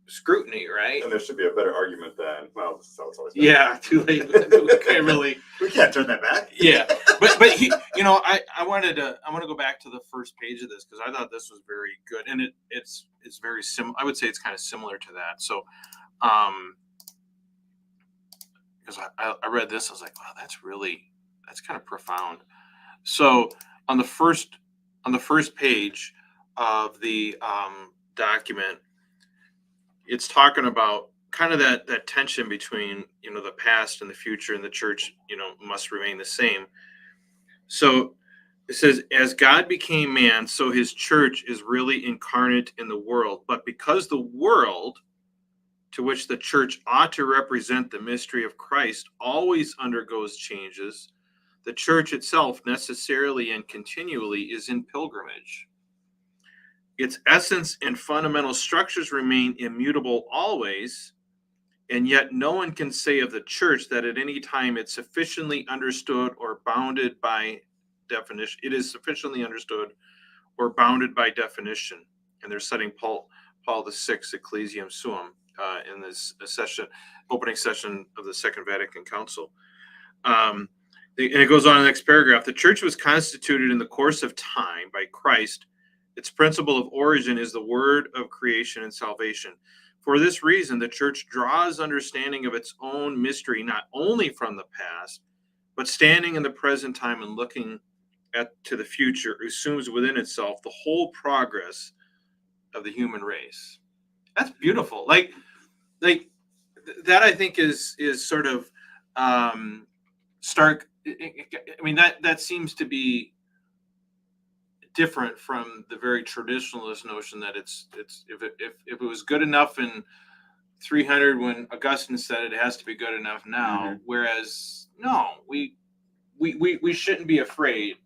scrutiny, right? And there should be a better argument than, well, this is how it's always been. Yeah, too late. We can't turn that back. Yeah, but I want to go back to the first page of this, because I thought this was very good, and it's very similar. I would say it's kind of similar to that. So, because I read this, I was like, wow, that's kind of profound. So on the first page of the document, it's talking about kind of that tension between the past and the future, and the church must remain the same. So it says, as God became man, so his church is really incarnate in the world. But because the world, to which the church ought to represent the mystery of Christ, always undergoes changes, the church itself necessarily and continually is in pilgrimage. Its essence and fundamental structures remain immutable always, and yet no one can say of the church that at any time it's sufficiently understood or bounded by definition. It is sufficiently understood or bounded by definition. And they're citing Paul VI, Ecclesiam Suum, in this opening session of the Second Vatican Council. And it goes on in the next paragraph. The church was constituted in the course of time by Christ. Its principle of origin is the word of creation and salvation. For this reason, the church draws understanding of its own mystery not only from the past, but standing in the present time and looking to the future, assumes within itself the whole progress of the human race. That's beautiful. Like that, I think is sort of stark. I mean, that seems to be different from the very traditionalist notion that it's if it was good enough in 300 when Augustine said it has to be good enough now, whereas no, we shouldn't be afraid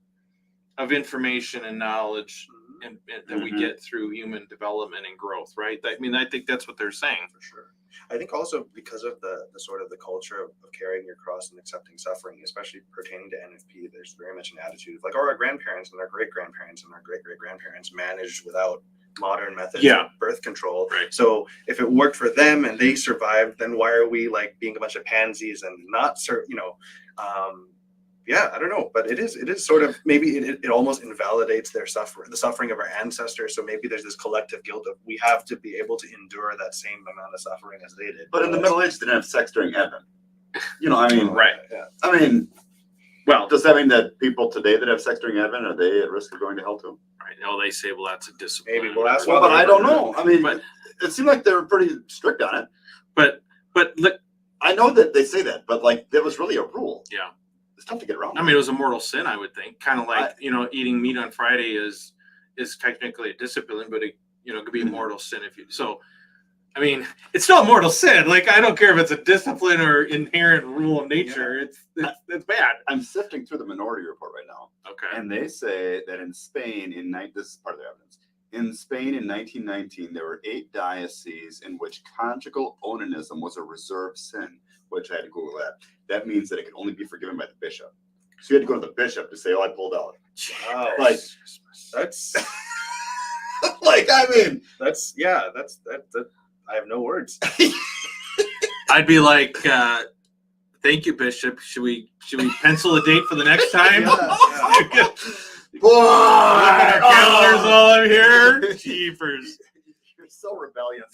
of information and knowledge and that we get through human development and growth, right? I mean, I think that's what they're saying. For sure. I think also because of the sort of the culture of carrying your cross and accepting suffering, especially pertaining to NFP, there's very much an attitude of like, our grandparents and our great-grandparents and our great-great-grandparents managed without modern methods Yeah. of birth control. Right. So if it worked for them and they survived, then why are we like being a bunch of pansies and not yeah, I don't know, but it is sort of, maybe it almost invalidates their suffering, the suffering of our ancestors. So maybe there's this collective guilt of we have to be able to endure that same amount of suffering as they did. But in the Middle Ages, they didn't have sex during Advent. I mean, Right. Yeah. I mean, Well, does that mean that people today that have sex during Advent, are they at risk of going to hell too? right. No, they say, well, that's a discipline. Maybe we'll ask Well, but I don't know. I mean, But- it seemed like they were pretty strict on it. But look, I know that they say that, but like that was really a rule. yeah. It's tough to get around. I mean, it was a mortal sin, I would think. Kind of like, eating meat on Friday is technically a discipline, but it could be a mortal sin if you. So, I mean, it's still a mortal sin. Like, I don't care if it's a discipline or inherent rule of nature. Yeah. It's bad. I'm sifting through the Minority Report right now, Okay. and they say that in Spain, this is part of their evidence. In Spain in 1919, there were 8 dioceses in which conjugal onanism was a reserved sin, which I had to Google that. That means that it could only be forgiven by the bishop. So you had to go to the bishop to say, "Oh, I pulled out." Wow. Like, That's like, I mean, that I have no words. I'd be like, thank you, Bishop. Should we pencil a date for the next time? Yeah. boy, Our calendars while I'm here. Jeepers. You're so rebellious.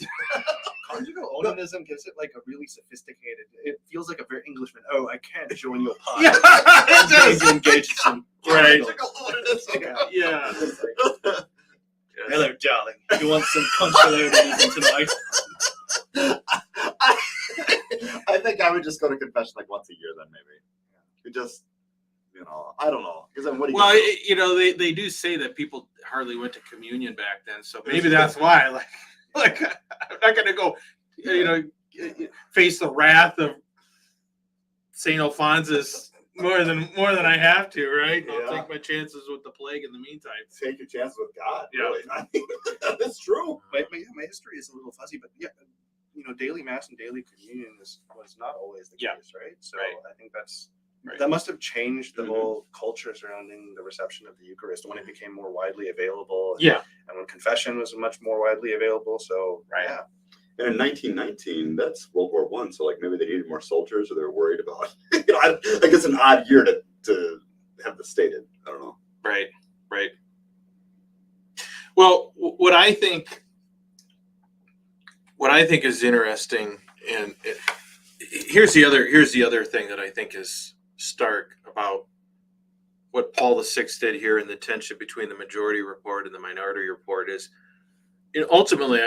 Conjugal onanism gives it like a really sophisticated. It feels like a very Englishman. Oh, I can't join your party. Yeah, it does. You engage in some Right. Conjugal onanism. Yeah. Yeah. Hello, darling. You want some conjugal onanism tonight? I think I would just go to confession like once a year, then maybe. You just, I don't know. Because then what do you? Well, they do say that people hardly went to communion back then, so maybe that's why. Like I'm not gonna go, face the wrath of Saint Alphonsus more than I have to, right? I'll Yeah. take my chances with the plague in the meantime. Take your chances with God. Yeah. Really. I mean, that's true. My history is a little fuzzy, but yeah, daily mass and daily communion was not always the Yeah. case, right? So Right. I think Right. that must have changed the Mhm. whole culture surrounding the reception of the Eucharist when it became more widely available. Yeah. And when confession was much more widely available. So Right. yeah. And in 1919, that's World War I. So like maybe they needed more soldiers, or they were worried about. I guess an odd year to have this stated. I don't know. Right. Well, what I think is interesting, and here's the other thing that I think is stark about what Paul VI did here in the tension between the Majority Report and the Minority Report is, ultimately,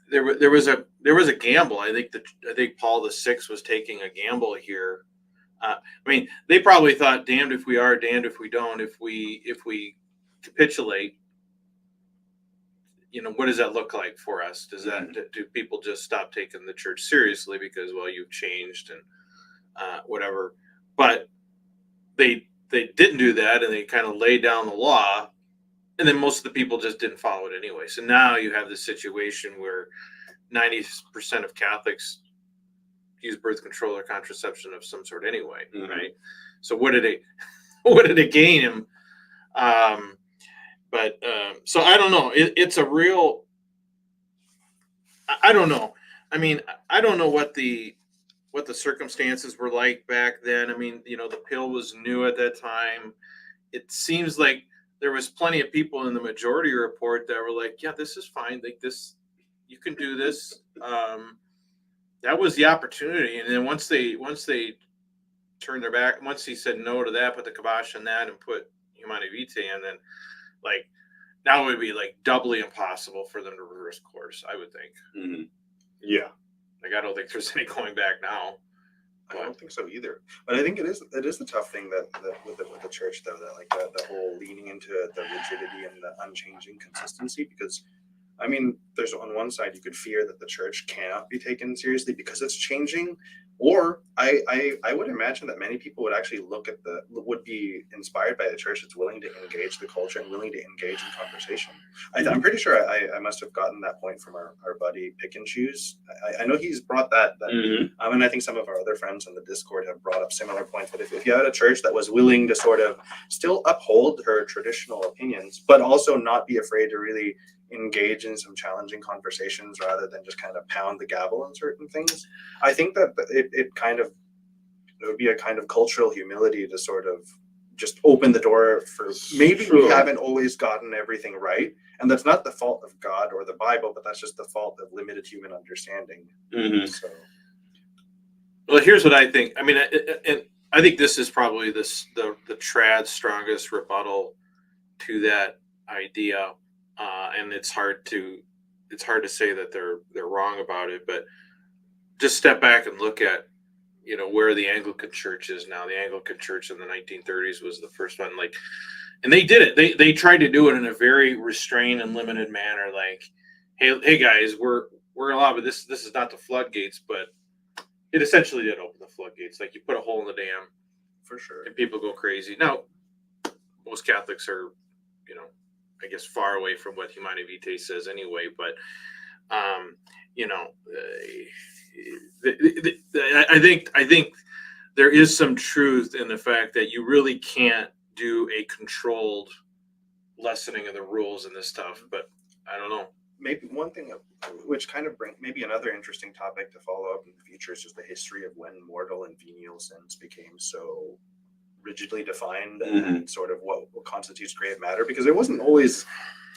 there was a gamble. I think Paul VI was taking a gamble here. They probably thought, damned if we are, damned if we don't. If we capitulate, what does that look like for us? Does that do people just stop taking the church seriously because, well, you've changed and whatever? But they didn't do that, and they kind of laid down the law, and then most of the people just didn't follow it anyway. So now you have this situation where 90% of Catholics use birth control or contraception of some sort anyway, Mhm. right? So what did it gain him? So I don't know. It's a real. I don't know. I don't know what the circumstances were like back then. The pill was new at that time. It seems like there was plenty of people in the Majority Report that were like, yeah, this is fine. Like this, you can do this. That was the opportunity. And then once they turned their back, once he said no to that, put the kibosh on that and put Humanae Vitae, and then like now it would be like doubly impossible for them to reverse course, I would think. Mm-hmm. Yeah. Like, I don't think there's any going back now. I don't think so either. But I think it is the tough thing that with the church, though, that like the whole leaning into the rigidity and the unchanging consistency, because I mean, there's on one side you could fear that the church cannot be taken seriously because it's changing, or I would imagine that many people would actually would be inspired by a church that's willing to engage the culture and willing to engage in conversation. I'm pretty sure I must have gotten that point from our buddy Pick and Choose. I know he's brought that and I think some of our other friends in the Discord have brought up similar points. But if you had a church that was willing to sort of still uphold her traditional opinions, but also not be afraid to really engage in some challenging conversations rather than just kind of pound the gavel on certain things, I think that it would be a kind of cultural humility to sort of just open the door for maybe we haven't always gotten everything right, and that's not the fault of God or the Bible, but that's just the fault of limited human understanding. So, well, here's what I think. I mean, and I think this is probably the trad's strongest rebuttal to that idea. And it's hard to say that they're wrong about it, but just step back and look at, where the Anglican Church is now. The Anglican Church in the 1930s was the first one, and they did it. They tried to do it in a very restrained and limited manner. Like, hey guys, we're allowed, but this is not the floodgates, but it essentially did open the floodgates. Like, you put a hole in the dam, for sure, and people go crazy. Now, most Catholics are, I guess, far away from what Humanae Vitae says anyway, but I think there is some truth in the fact that you really can't do a controlled lessening of the rules and this stuff, but I don't know. Maybe one thing which kind of maybe another interesting topic to follow up in the future is just the history of when mortal and venial sins became so rigidly defined and sort of what constitutes grave matter, because it wasn't always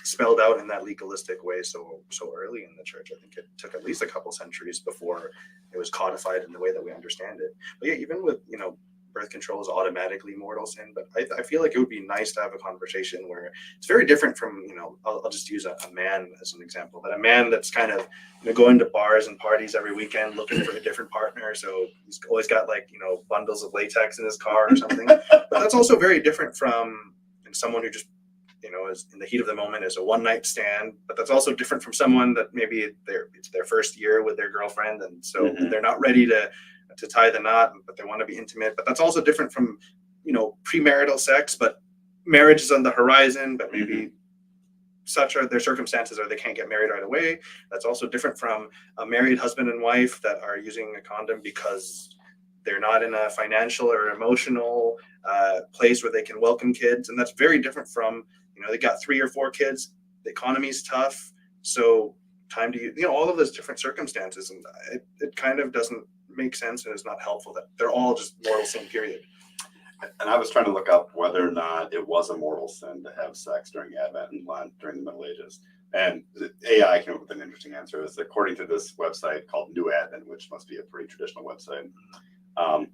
spelled out in that legalistic way so early in the church. I think it took at least a couple centuries before it was codified in the way that we understand it. But yeah, even with birth control is automatically mortal sin, but I feel like it would be nice to have a conversation where it's very different from I'll just use a man as an example, but a man that's kind of going to bars and parties every weekend looking for a different partner, so he's always got bundles of latex in his car or something. But that's also very different from someone who just is in the heat of the moment is a one night stand, but that's also different from someone that maybe it's their first year with their girlfriend, and so they're not ready to tie the knot, but they want to be intimate. But that's also different from premarital sex, but marriage is on the horizon, but maybe such are their circumstances or they can't get married right away. That's also different from a married husband and wife that are using a condom because they're not in a financial or emotional place where they can welcome kids. And that's very different from they got 3 or 4 kids, the economy's tough, so time to all of those different circumstances, and it kind of doesn't make sense, and it's not helpful that they're all just mortal sin, period. And I was trying to look up whether or not it was a mortal sin to have sex during Advent and Lent during the Middle Ages. And the AI came up with an interesting answer. Is according to this website called New Advent, which must be a pretty traditional website, a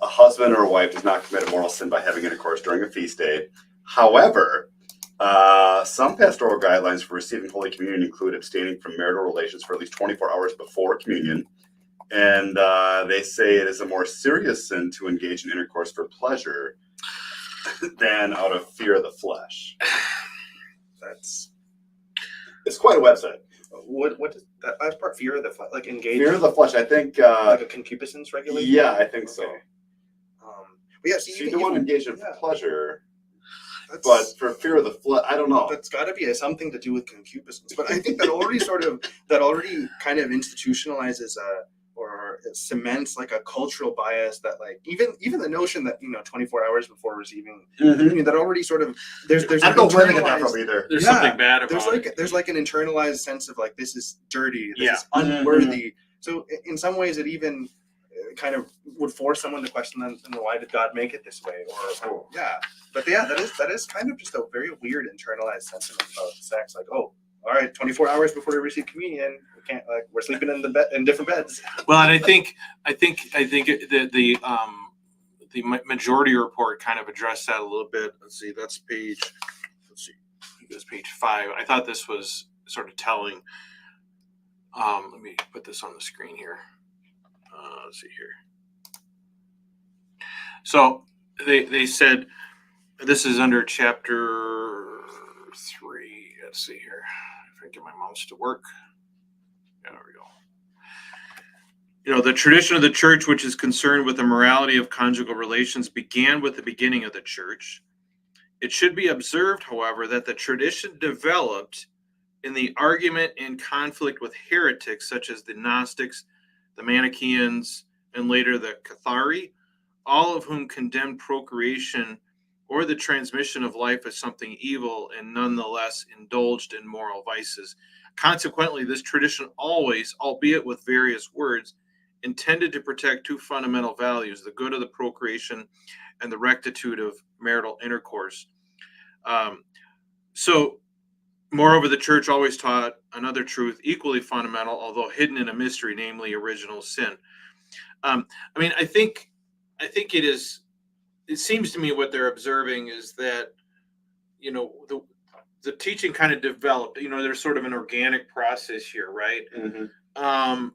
husband or a wife does not commit a mortal sin by having intercourse during a feast day. However, some pastoral guidelines for receiving Holy Communion include abstaining from marital relations for at least 24 hours before communion. And they say it is a more serious sin to engage in intercourse for pleasure than out of fear of the flesh. It's quite a website. What is that last part? Fear of the flesh, like engage. Fear of the flesh, I think. Like a concupiscence regulation. Yeah, I think so. But yeah, so you don't want to engage in pleasure. But for fear of the flesh, I don't know. That's got to be something to do with concupiscence. But I think that already kind of institutionalizes or it cements like a cultural bias that even the notion that 24 hours before receiving communion, that already sort of there's I don't know where they get that from either. There's something bad about it. There's like an internalized sense of this is dirty, this is unworthy. So in some ways it even kind of would force someone to question them, why did God make it this way? But that is kind of just a very weird internalized sentiment about sex. All right, 24 hours before we receive communion, we can't we're sleeping in different beds. Well, and I think the majority report kind of addressed that a little bit. Let's see, that's page 5. I thought this was sort of telling. Let me put this on the screen here. Let's see here. So they said this is under chapter 3. let's see here. If I can get my mouse to work. Yeah, there we go. The tradition of the church, which is concerned with the morality of conjugal relations, began with the beginning of the church. It should be observed, however, that the tradition developed in the argument and conflict with heretics such as the Gnostics, the Manichaeans, and later the Cathari, all of whom condemned procreation or the transmission of life as something evil and nonetheless indulged in moral vices. Consequently, this tradition always, albeit with various words, intended to protect two fundamental values, the good of the procreation and the rectitude of marital intercourse. Moreover, the church always taught another truth equally fundamental, although hidden in a mystery, namely original sin. I think it seems to me what they're observing is that, the teaching kind of developed, there's sort of an organic process here, right? Mm-hmm.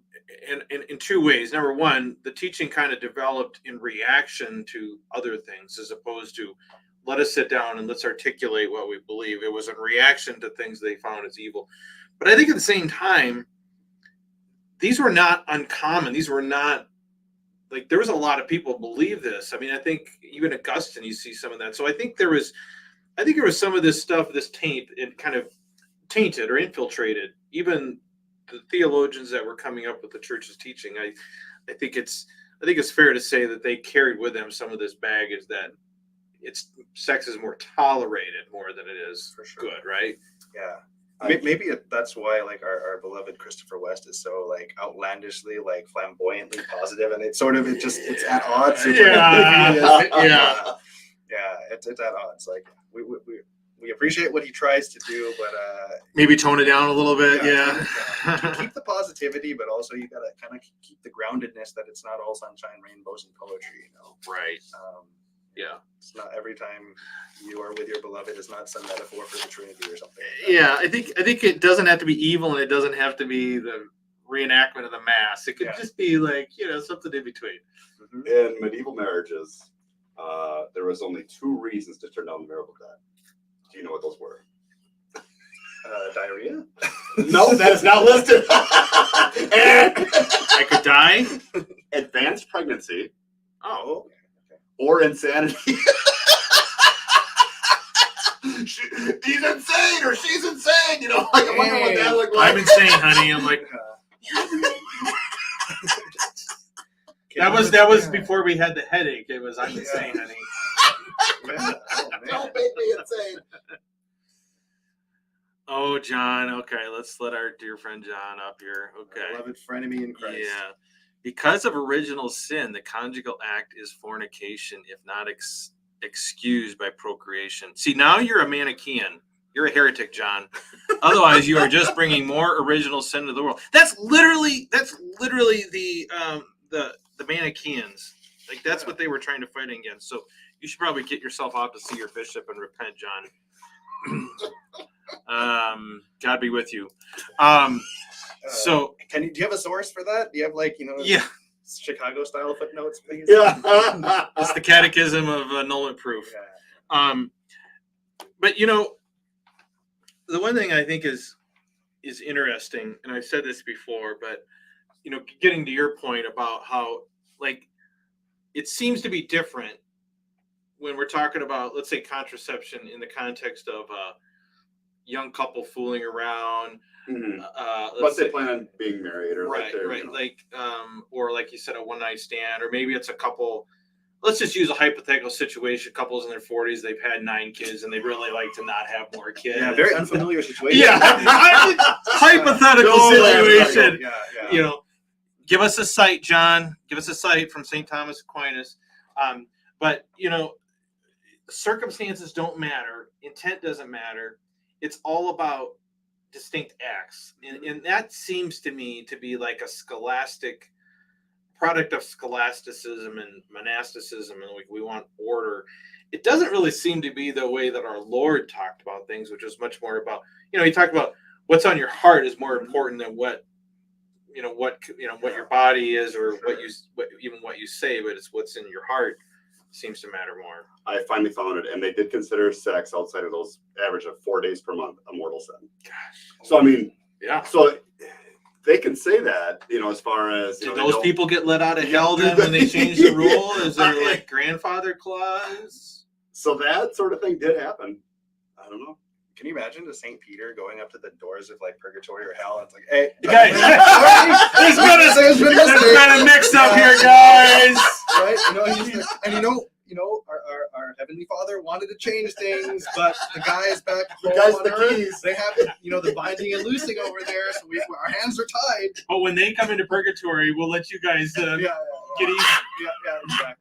In two ways. Number one, the teaching kind of developed in reaction to other things, as opposed to let us sit down and let's articulate what we believe. It was in reaction to things they found as evil. But I think at the same time, these were not uncommon. These were not, like, there was a lot of people believe this. I think even Augustine, you see some of that. So I think there was some of this stuff, this taint, it kind of tainted or infiltrated even the theologians that were coming up with the church's teaching. I think it's fair to say that they carried with them some of this baggage that sex is more tolerated more than it is For sure. good, right? Yeah. Maybe that's why, like, our beloved Christopher West is so, like, outlandishly, like, flamboyantly positive, and it's at odds with it's at odds. Like, we appreciate what he tries to do, but Maybe tone it down a little bit. keep the positivity, but also you gotta kind of keep the groundedness that it's not all sunshine, rainbows, and poetry. Right. It's not every time you are with your beloved is not some metaphor for the Trinity or something. I think it doesn't have to be evil, and it doesn't have to be the reenactment of the mass. It could just be like, something in between. Mm-hmm. In medieval marriages, there was only 2 reasons to turn down the marital bed. Do you know what those were? Diarrhea? No, that is not listed. I could die. Advanced pregnancy. Oh. Or insanity. He's insane or she's insane, Like, I wonder what that looked like. I'm insane, honey. I'm like, that was before we had the headache. It was I'm insane, honey. Don't make me insane. Oh, John. Okay, let's let our dear friend John up here. Okay. Beloved frenemy in Christ. Yeah. Because of original sin, the conjugal act is fornication, if not excused by procreation. See, now you're a Manichaean. You're a heretic, John. Otherwise, you are just bringing more original sin to the world. That's literally the Manichaeans. Like, that's what they were trying to fight against. So you should probably get yourself out to see your bishop and repent, John. God be with you. So do you have a source for that? Do you have Chicago style footnotes, please? Yeah. It's the catechism of annulment proof. Yeah. But the one thing I think is interesting, and I've said this before, but getting to your point about how, like, it seems to be different when we're talking about, let's say, contraception in the context of a young couple fooling around. Mm-hmm. But they plan on being married, or right. Like, or like you said, a one-night stand, or maybe it's a couple. Let's just use a hypothetical situation. Couples in their 40s, they've had 9 kids, and they really like to not have more kids. Yeah, very unfamiliar situation. Yeah, hypothetical situation. Yeah. Give us a cite, John. Give us a cite from St. Thomas Aquinas. But circumstances don't matter. Intent doesn't matter. It's all about distinct acts, and that seems to me to be like a scholastic product of scholasticism and monasticism, and we want order. It doesn't really seem to be the way that our Lord talked about things, which is much more about, he talked about what's on your heart is more important than what your body is, or what you say, but it's what's in your heart seems to matter more. I finally found it, and they did consider sex outside of those average of 4 days per month a mortal sin. Gosh. So I mean, Yeah. so they can say that, as far as Did those people get let out of hell then when they changed the rule? Is there like grandfather clause? So that sort of thing did happen. I don't know. Can you imagine the St. Peter going up to the doors of like purgatory or hell? And it's like, hey, guys, there's been a mix-up here, guys. Right? And our Heavenly Father wanted to change things, but the guys back home on Earth, they have the binding and loosing over there, so our hands are tied. But when they come into purgatory, we'll let you guys get easy. Yeah, exactly.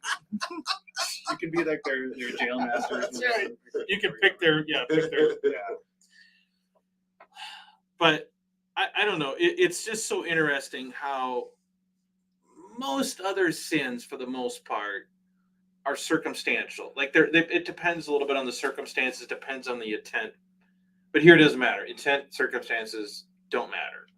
You can be like their jail master. That's right. You can pick their. But I don't know. It's just so interesting how most other sins, for the most part, are circumstantial. Like it depends a little bit on the circumstances, depends on the intent. But here it doesn't matter. Intent, circumstances don't matter.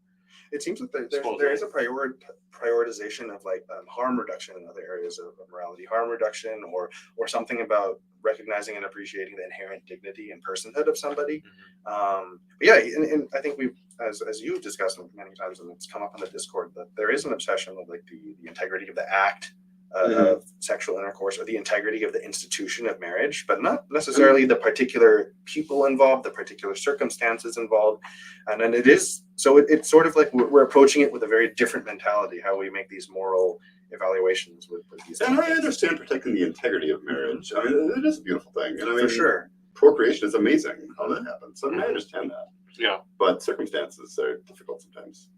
It seems like there is a prioritization of like harm reduction in other areas of morality, harm reduction, or something about recognizing and appreciating the inherent dignity and personhood of somebody. But yeah, and I think we've, as you've discussed many times, and it's come up on the Discord, that there is an obsession with like the integrity of the act of sexual intercourse, or the integrity of the institution of marriage, but not necessarily the particular people involved, the particular circumstances involved. And then it's sort of like we're approaching it with a very different mentality, how we make these moral evaluations with these. And I understand protecting the integrity of marriage. I mean, it is a beautiful thing. And I mean, for sure, procreation is amazing how that happens. So I understand that. Yeah. But circumstances are difficult sometimes.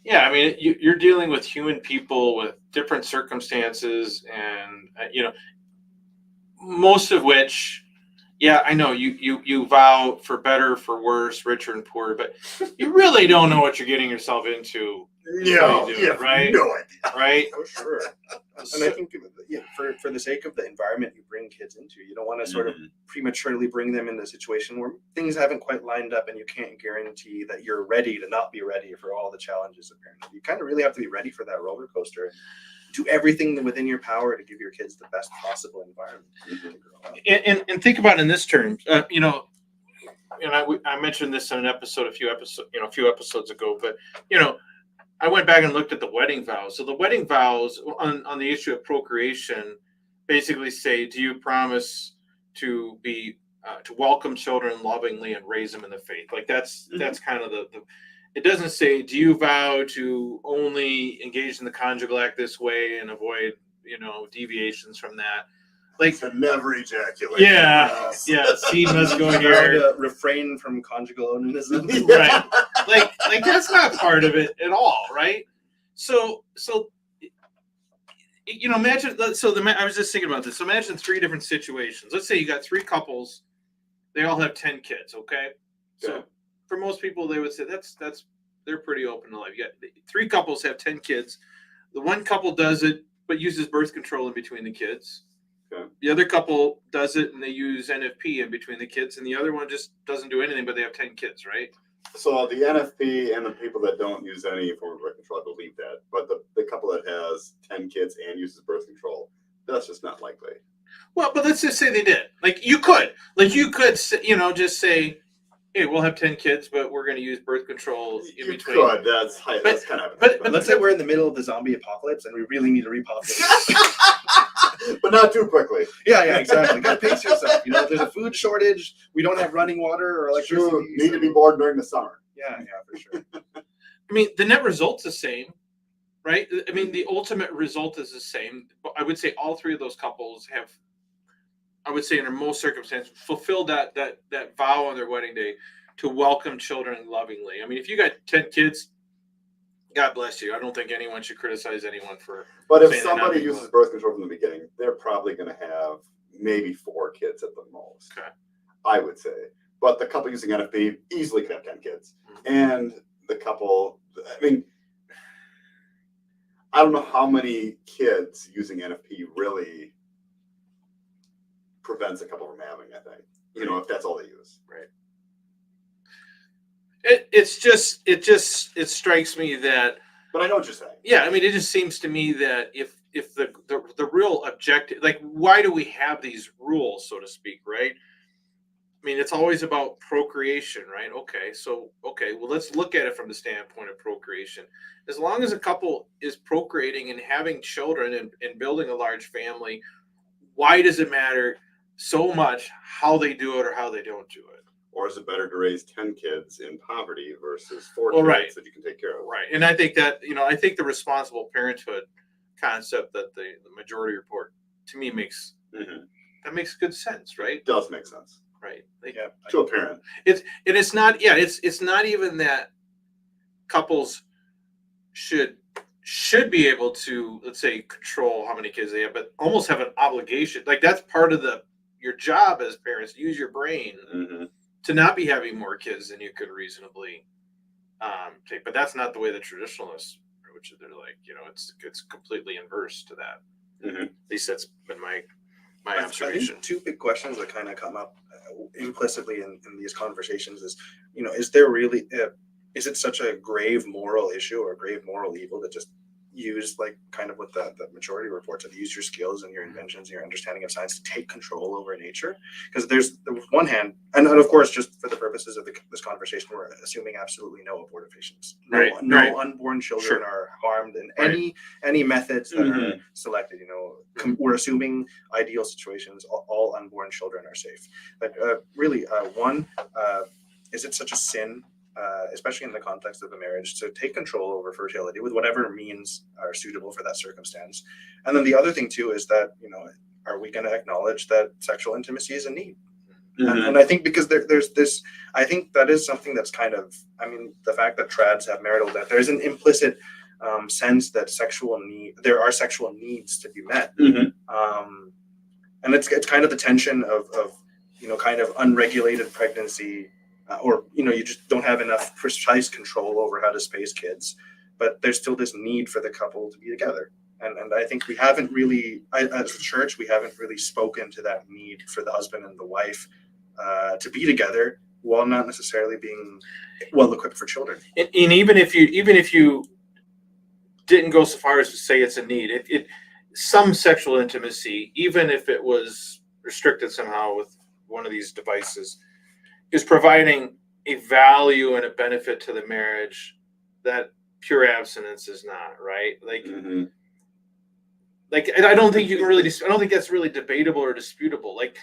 Yeah, I mean, you're dealing with human people with different circumstances, and most of which, yeah, I know you vow for better, for worse, richer and poorer, but you really don't know what you're getting yourself into. Right? No idea. Right? for sure. And I think for the sake of the environment you bring kids into, you don't want to sort of prematurely bring them into a situation where things haven't quite lined up and you can't guarantee that you're ready to not be ready for all the challenges of parenthood. You kind of really have to be ready for that roller coaster and do everything within your power to give your kids the best possible environment to grow up. And think about it in this term, and I mentioned this in an episode a few episodes ago, but I went back and looked at the wedding vows. So the wedding vows on the issue of procreation basically say, do you promise to be to welcome children lovingly and raise them in the faith? Like that's kind of the it doesn't say, do you vow to only engage in the conjugal act this way and avoid deviations from that? Like to never ejaculate. Yeah, seed must go here. To refrain from conjugal onanism. Right. Like that's not part of it at all, right? So imagine. I was just thinking about this. So imagine 3 different situations. Let's say you got 3 couples. They all have 10 kids. Okay. So for most people, they would say that's they're pretty open to life. You got 3 couples have 10 kids. The one couple does it, but uses birth control in between the kids. Okay. The other couple does it and they use NFP in between the kids, and the other one just doesn't do anything, but they have 10 kids, right? So the NFP and the people that don't use any form of birth control, I believe that. But the couple that has 10 kids and uses birth control, that's just not likely. Well, but let's just say they did. You could just say, hey, we'll have 10 kids, but we're going to use birth control in between. You could. That's kind of. But let's say we're in the middle of the zombie apocalypse and we really need to repopulate. But not too quickly. Yeah, exactly. You gotta pace yourself. There's a food shortage. We don't have running water or electricity. True. Need to be born during the summer. Yeah, for sure. I mean, the net result's the same, right? I mean, the ultimate result is the same. But I would say all 3 of those couples have, I would say, under most circumstances, fulfilled that vow on their wedding day to welcome children lovingly. I mean, if you got 10 kids, God bless you. I don't think anyone should criticize anyone for. But if somebody uses birth control from the beginning, they're probably going to have maybe 4 kids at the most. Okay. I would say. But the couple using NFP easily could have 10 kids. And the couple, I mean, I don't know how many kids using NFP really prevents a couple from having, I think. If that's all they use. Right. It strikes me that. But I know what you're saying. Yeah, I mean, it just seems to me that if if the real objective, like, why do we have these rules, so to speak, right? I mean, it's always about procreation, right? Okay, well, let's look at it from the standpoint of procreation. As long as a couple is procreating and having children and building a large family, why does it matter so much how they do it or how they don't do it? Or is it better to raise 10 kids in poverty versus 4 Well, kids right. that you can take care of? Right. And I think that, I think the responsible parenthood concept that the majority report, to me, makes that makes good sense, right? It does make sense. Right. Yeah. To a parent. It's not even that couples should be able to, let's say, control how many kids they have, but almost have an obligation. Like, that's part of your job as parents, use your brain to not be having more kids than you could reasonably take. But that's not the way the traditionalists, which they're like, it's completely inverse to that. At least that's been my observation. I think 2 big questions that kind of come up implicitly in these conversations is, is it such a grave moral issue or a grave moral evil to just use, like, kind of what the majority report said, use your skills and your inventions and your understanding of science to take control over nature? Because there's one hand, and of course, just for the purposes of this conversation, we're assuming absolutely no abortifacients. No unborn children are harmed in any methods that are selected. We're assuming ideal situations, all unborn children are safe. But really, is it such a sin, especially in the context of a marriage, to take control over fertility with whatever means are suitable for that circumstance? And then the other thing too is that, are we going to acknowledge that sexual intimacy is a need? And I think because there's this, I think that is something that's kind of, the fact that trads have marital debt, there's an implicit sense that there are sexual needs to be met. And it's kind of the tension of kind of unregulated pregnancy, or you just don't have enough precise control over how to space kids, but there's still this need for the couple to be together. And I think we haven't really, as a church, we haven't really spoken to that need for the husband and the wife to be together while not necessarily being well equipped for children. And even if you didn't go so far as to say it's a need, some sexual intimacy, even if it was restricted somehow with one of these devices, is providing a value and a benefit to the marriage that pure abstinence is not, right? Like I don't think you can really, I don't think that's really debatable or disputable. Like,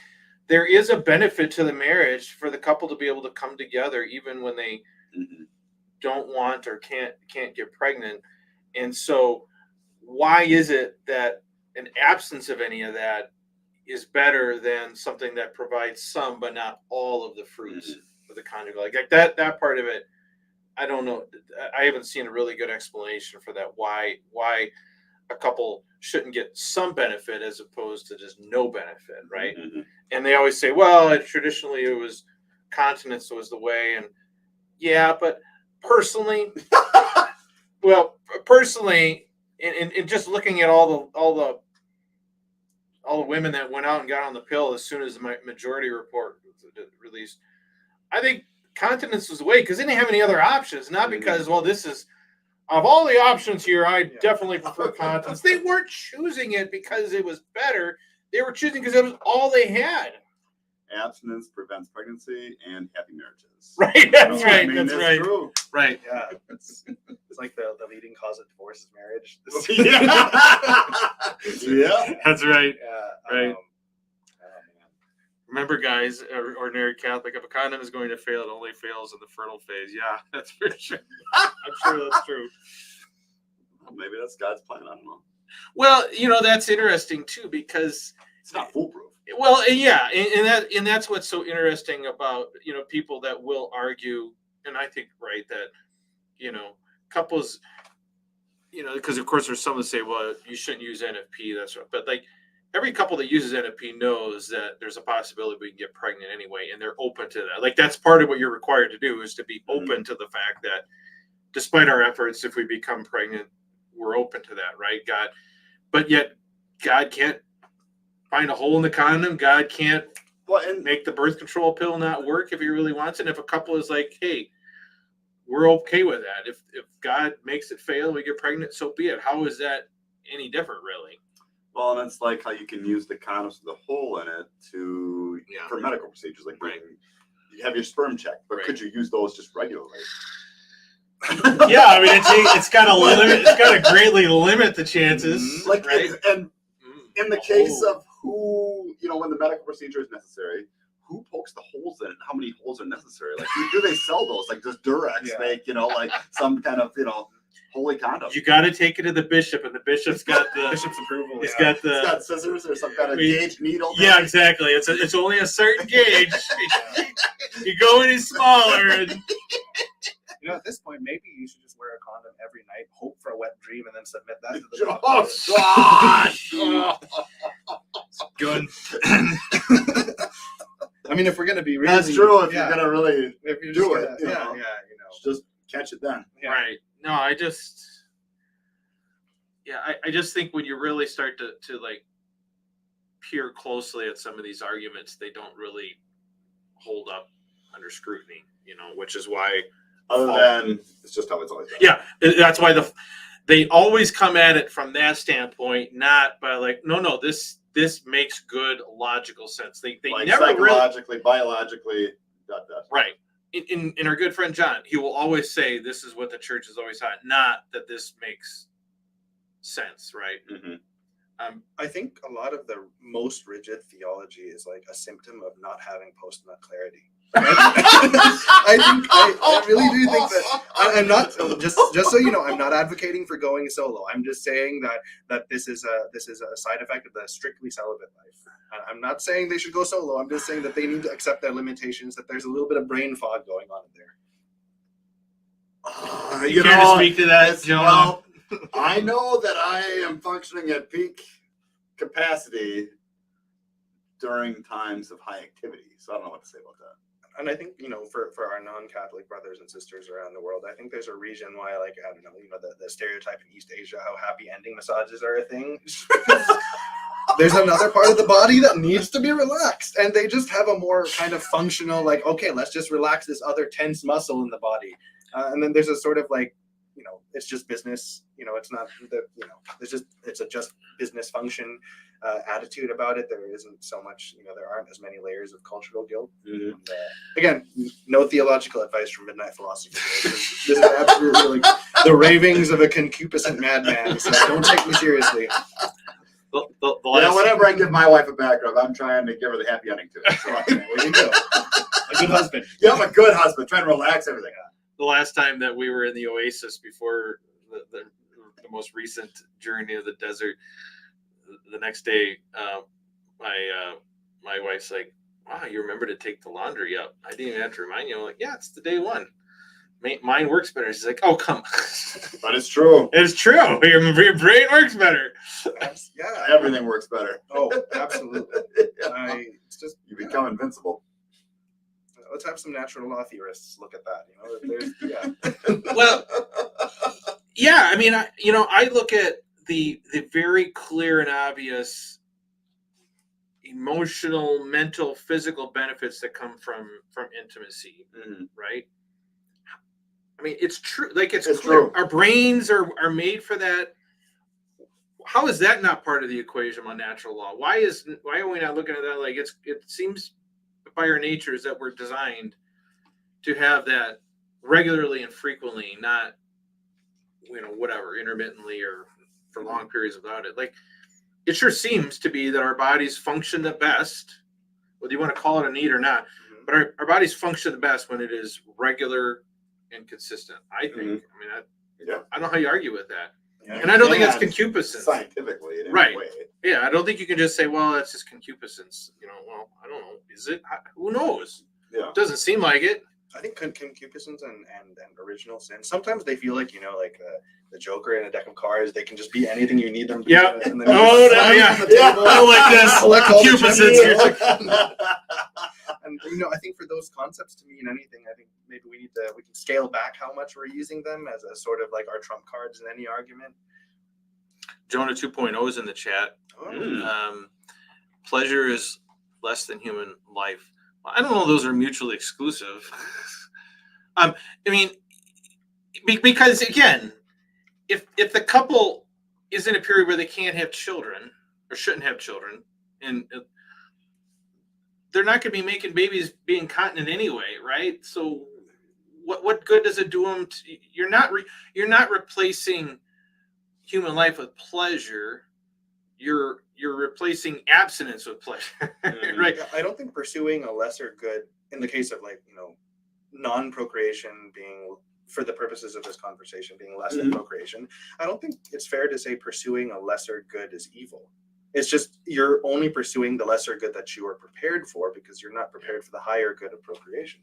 there is a benefit to the marriage for the couple to be able to come together even when they don't want or can't get pregnant. And so why is it that an absence of any of that is better than something that provides some but not all of the fruits of the conjugal? Like that part of it, I don't know. I haven't seen a really good explanation for that. Why a couple shouldn't get some benefit as opposed to just no benefit, right? And they always say, well, traditionally it was continence was the way, and yeah, but personally, and just looking at all the women that went out and got on the pill as soon as the majority report was released, I think continence was the way because they didn't have any other options. Not because, well, this is, of all the options here, I definitely prefer continence. They weren't choosing it because it was better. They were choosing because it was all they had. Abstinence prevents pregnancy and happy marriages. Right. That's right. That's right. True. Right. Yeah. It's like the leading cause of divorce is marriage. Yeah. That's right. Yeah. Right. Remember, guys, ordinary Catholic, if a condom is going to fail, it only fails in the fertile phase. Yeah, that's for sure. I'm sure that's true. Well, maybe that's God's plan. I don't know. Well, that's interesting too, because it's not foolproof. Well, yeah, and that's what's so interesting about people that will argue, and I think that couples, because of course there's some that say, well, you shouldn't use NFP. That's right, but like. Every couple that uses NFP knows that there's a possibility we can get pregnant anyway, and they're open to that. Like, that's part of what you're required to do is to be open to the fact that despite our efforts, if we become pregnant, we're open to that, right? But yet God can't find a hole in the condom. God can't make the birth control pill not work if he really wants it. And if a couple is like, hey, we're okay with that. If God makes it fail, we get pregnant, so be it. How is that any different, really. Well, and it's like how you can use the condoms with a hole in it for medical procedures, like you have your sperm checked, but could you use those just regularly? Yeah, I mean, it's got to limit. It's got to greatly limit the chances, right? And in the case of who, when the medical procedure is necessary, who pokes the holes in it? How many holes are necessary? Like, do they sell those? Like, does Durex make, like some kind of, holy condom? You got to take it to the bishop, and the bishop's got the bishop's approval. It's got scissors or some kind of gauge needle. Yeah, exactly. It's only a certain gauge. You go any smaller, and at this point, maybe you should just wear a condom every night, hope for a wet dream, and then submit that to the doctor. Good. I mean, if we're gonna be really, that's true. If you're gonna really do it, just catch it then. Yeah. Right. No, I just think when you really start to like peer closely at some of these arguments, they don't really hold up under scrutiny. Which is why. Other than it's just how it's always been. Yeah, that's why they always come at it from that standpoint, not by like, no, this makes good logical sense. They like never psychologically, biologically, right. In our good friend John, he will always say this is what the church has always taught, not that this makes sense, right? Mm-hmm. I think a lot of the most rigid theology is like a symptom of not having post-nut clarity. I really do think that I'm not just so you know, I'm not advocating for going solo. I'm just saying that this is a side effect of the strictly celibate life. I'm not saying they should go solo. I'm just saying that they need to accept their limitations, that there's a little bit of brain fog going on there. You care to speak to that, Joe? Well, I know that I am functioning at peak capacity during times of high activity, so I don't know what to say about that. And I think, for our non-Catholic brothers and sisters around the world, I think there's a reason why, like, I don't know, the stereotype in East Asia, how happy ending massages are a thing. There's another part of the body that needs to be relaxed. And they just have a more kind of functional, like, okay, let's just relax this other tense muscle in the body. And then there's a sort of like, it's just business, it's not it's a just business function attitude about it. There isn't so much, there aren't as many layers of cultural guilt. Mm-hmm. And, again, no theological advice from Midnight Philosopher. This is absolutely like the ravings of a concupiscent madman, so don't take me seriously. Whenever I give my wife a back rub, I'm trying to give her the happy ending to it. So, there you go. A good husband. Yeah, I'm a good husband, trying to relax everything. The last time that we were in the oasis before the most recent journey of the desert, the next day, my wife's like, "Wow, you remember to take the laundry up." I didn't even have to remind you. I'm like, "Yeah, it's the day one. Mine works better." She's like, "Oh, come." But it's true. It's true. Your brain works better. Yeah, everything works better. Oh, absolutely. It's just you become invincible. Let's have some natural law theorists look at that. Well, yeah. I mean, I look at the very clear and obvious emotional, mental, physical benefits that come from intimacy, right? I mean, it's true. Like it's clear. True. Our brains are made for that. How is that not part of the equation on natural law? Why are we not looking at that? Like it seems by our natures that we're designed to have that regularly and frequently, not whatever, intermittently or for long periods without it. Like it sure seems to be that our bodies function the best, whether you want to call it a need or not, but our bodies function the best when it is regular and consistent. I think. I mean, I don't know how you argue with that. Yeah, and I don't think that's concupiscence. Scientifically, in right. any way. Yeah, I don't think you can just say, well, that's just concupiscence. Well, I don't know. Is it? Who knows? Yeah. It doesn't seem like it. I think concupiscence and original sin, sometimes they feel like, like the Joker in a deck of cards, they can just be anything you need them to be. Yeah. And then I like this. Concupiscence. And, I think for those concepts, to mean anything, I think maybe we can scale back how much we're using them as a sort of like our trump cards in any argument. Jonah 2.0 is in the chat. Pleasure is less than human life. I don't know if those are mutually exclusive. I mean, because again, if the couple is in a period where they can't have children or shouldn't have children, and they're not going to be making babies being continent anyway, right? So what good does it do them? You're not replacing human life with pleasure. You're replacing abstinence with pleasure, right? I don't think pursuing a lesser good in the case of non-procreation being, for the purposes of this conversation, being less than procreation, I don't think it's fair to say pursuing a lesser good is evil. It's just you're only pursuing the lesser good that you are prepared for because you're not prepared for the higher good of procreation.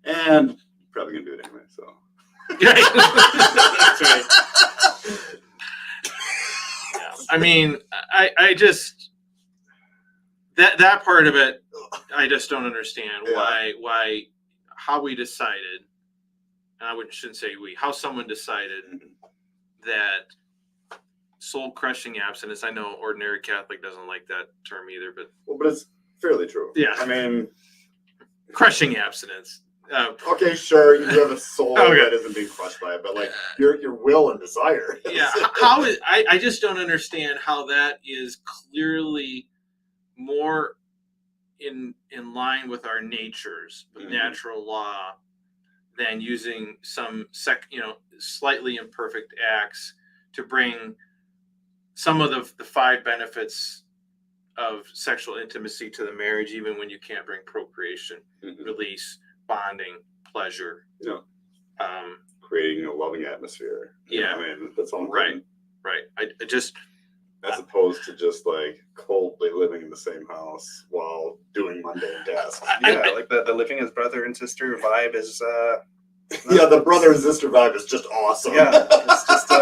And probably gonna do it anyway. So that's right. I mean, I just that part of it, I just don't understand why how we decided, and I shouldn't say we, how someone decided that soul crushing abstinence. I know ordinary Catholic doesn't like that term either, but it's fairly true. Yeah, I mean, crushing abstinence. Okay, sure, you have a soul that isn't being crushed by it, but like your will and desire. Yeah, how is I just don't understand how that is clearly more in line with our natures, with natural law, than using some slightly imperfect acts to bring some of the 5 benefits of sexual intimacy to the marriage, even when you can't bring procreation, release, bonding, pleasure, creating a loving atmosphere. Yeah, I mean, that's all right. I just, as opposed to just like coldly living in the same house while doing mundane tasks. Like the living as brother and sister vibe is. The brother and sister vibe is just awesome. Yeah, it's just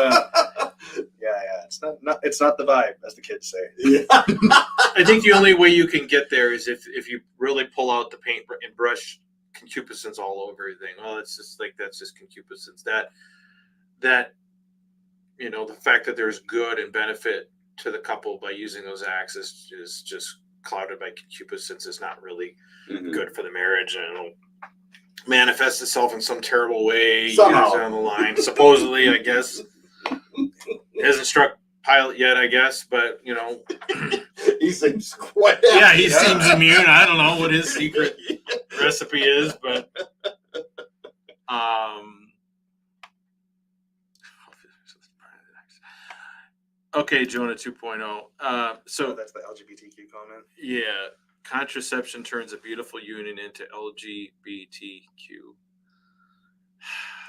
it's not the vibe, as the kids say. Yeah. I think the only way you can get there is if you really pull out the paint and brush concupiscence all over everything. Well, it's just like, that's just concupiscence. That the fact that there's good and benefit to the couple by using those acts is just clouded by concupiscence, is not really good for the marriage, and it'll manifest itself in some terrible way down the line. Supposedly, I guess. It hasn't struck Pilate yet, I guess, but he seems quite he seems immune. I don't know what his secret recipe is, but okay, Jonah 2.0. So that's the LGBTQ comment. Yeah, contraception turns a beautiful union into LGBTQ.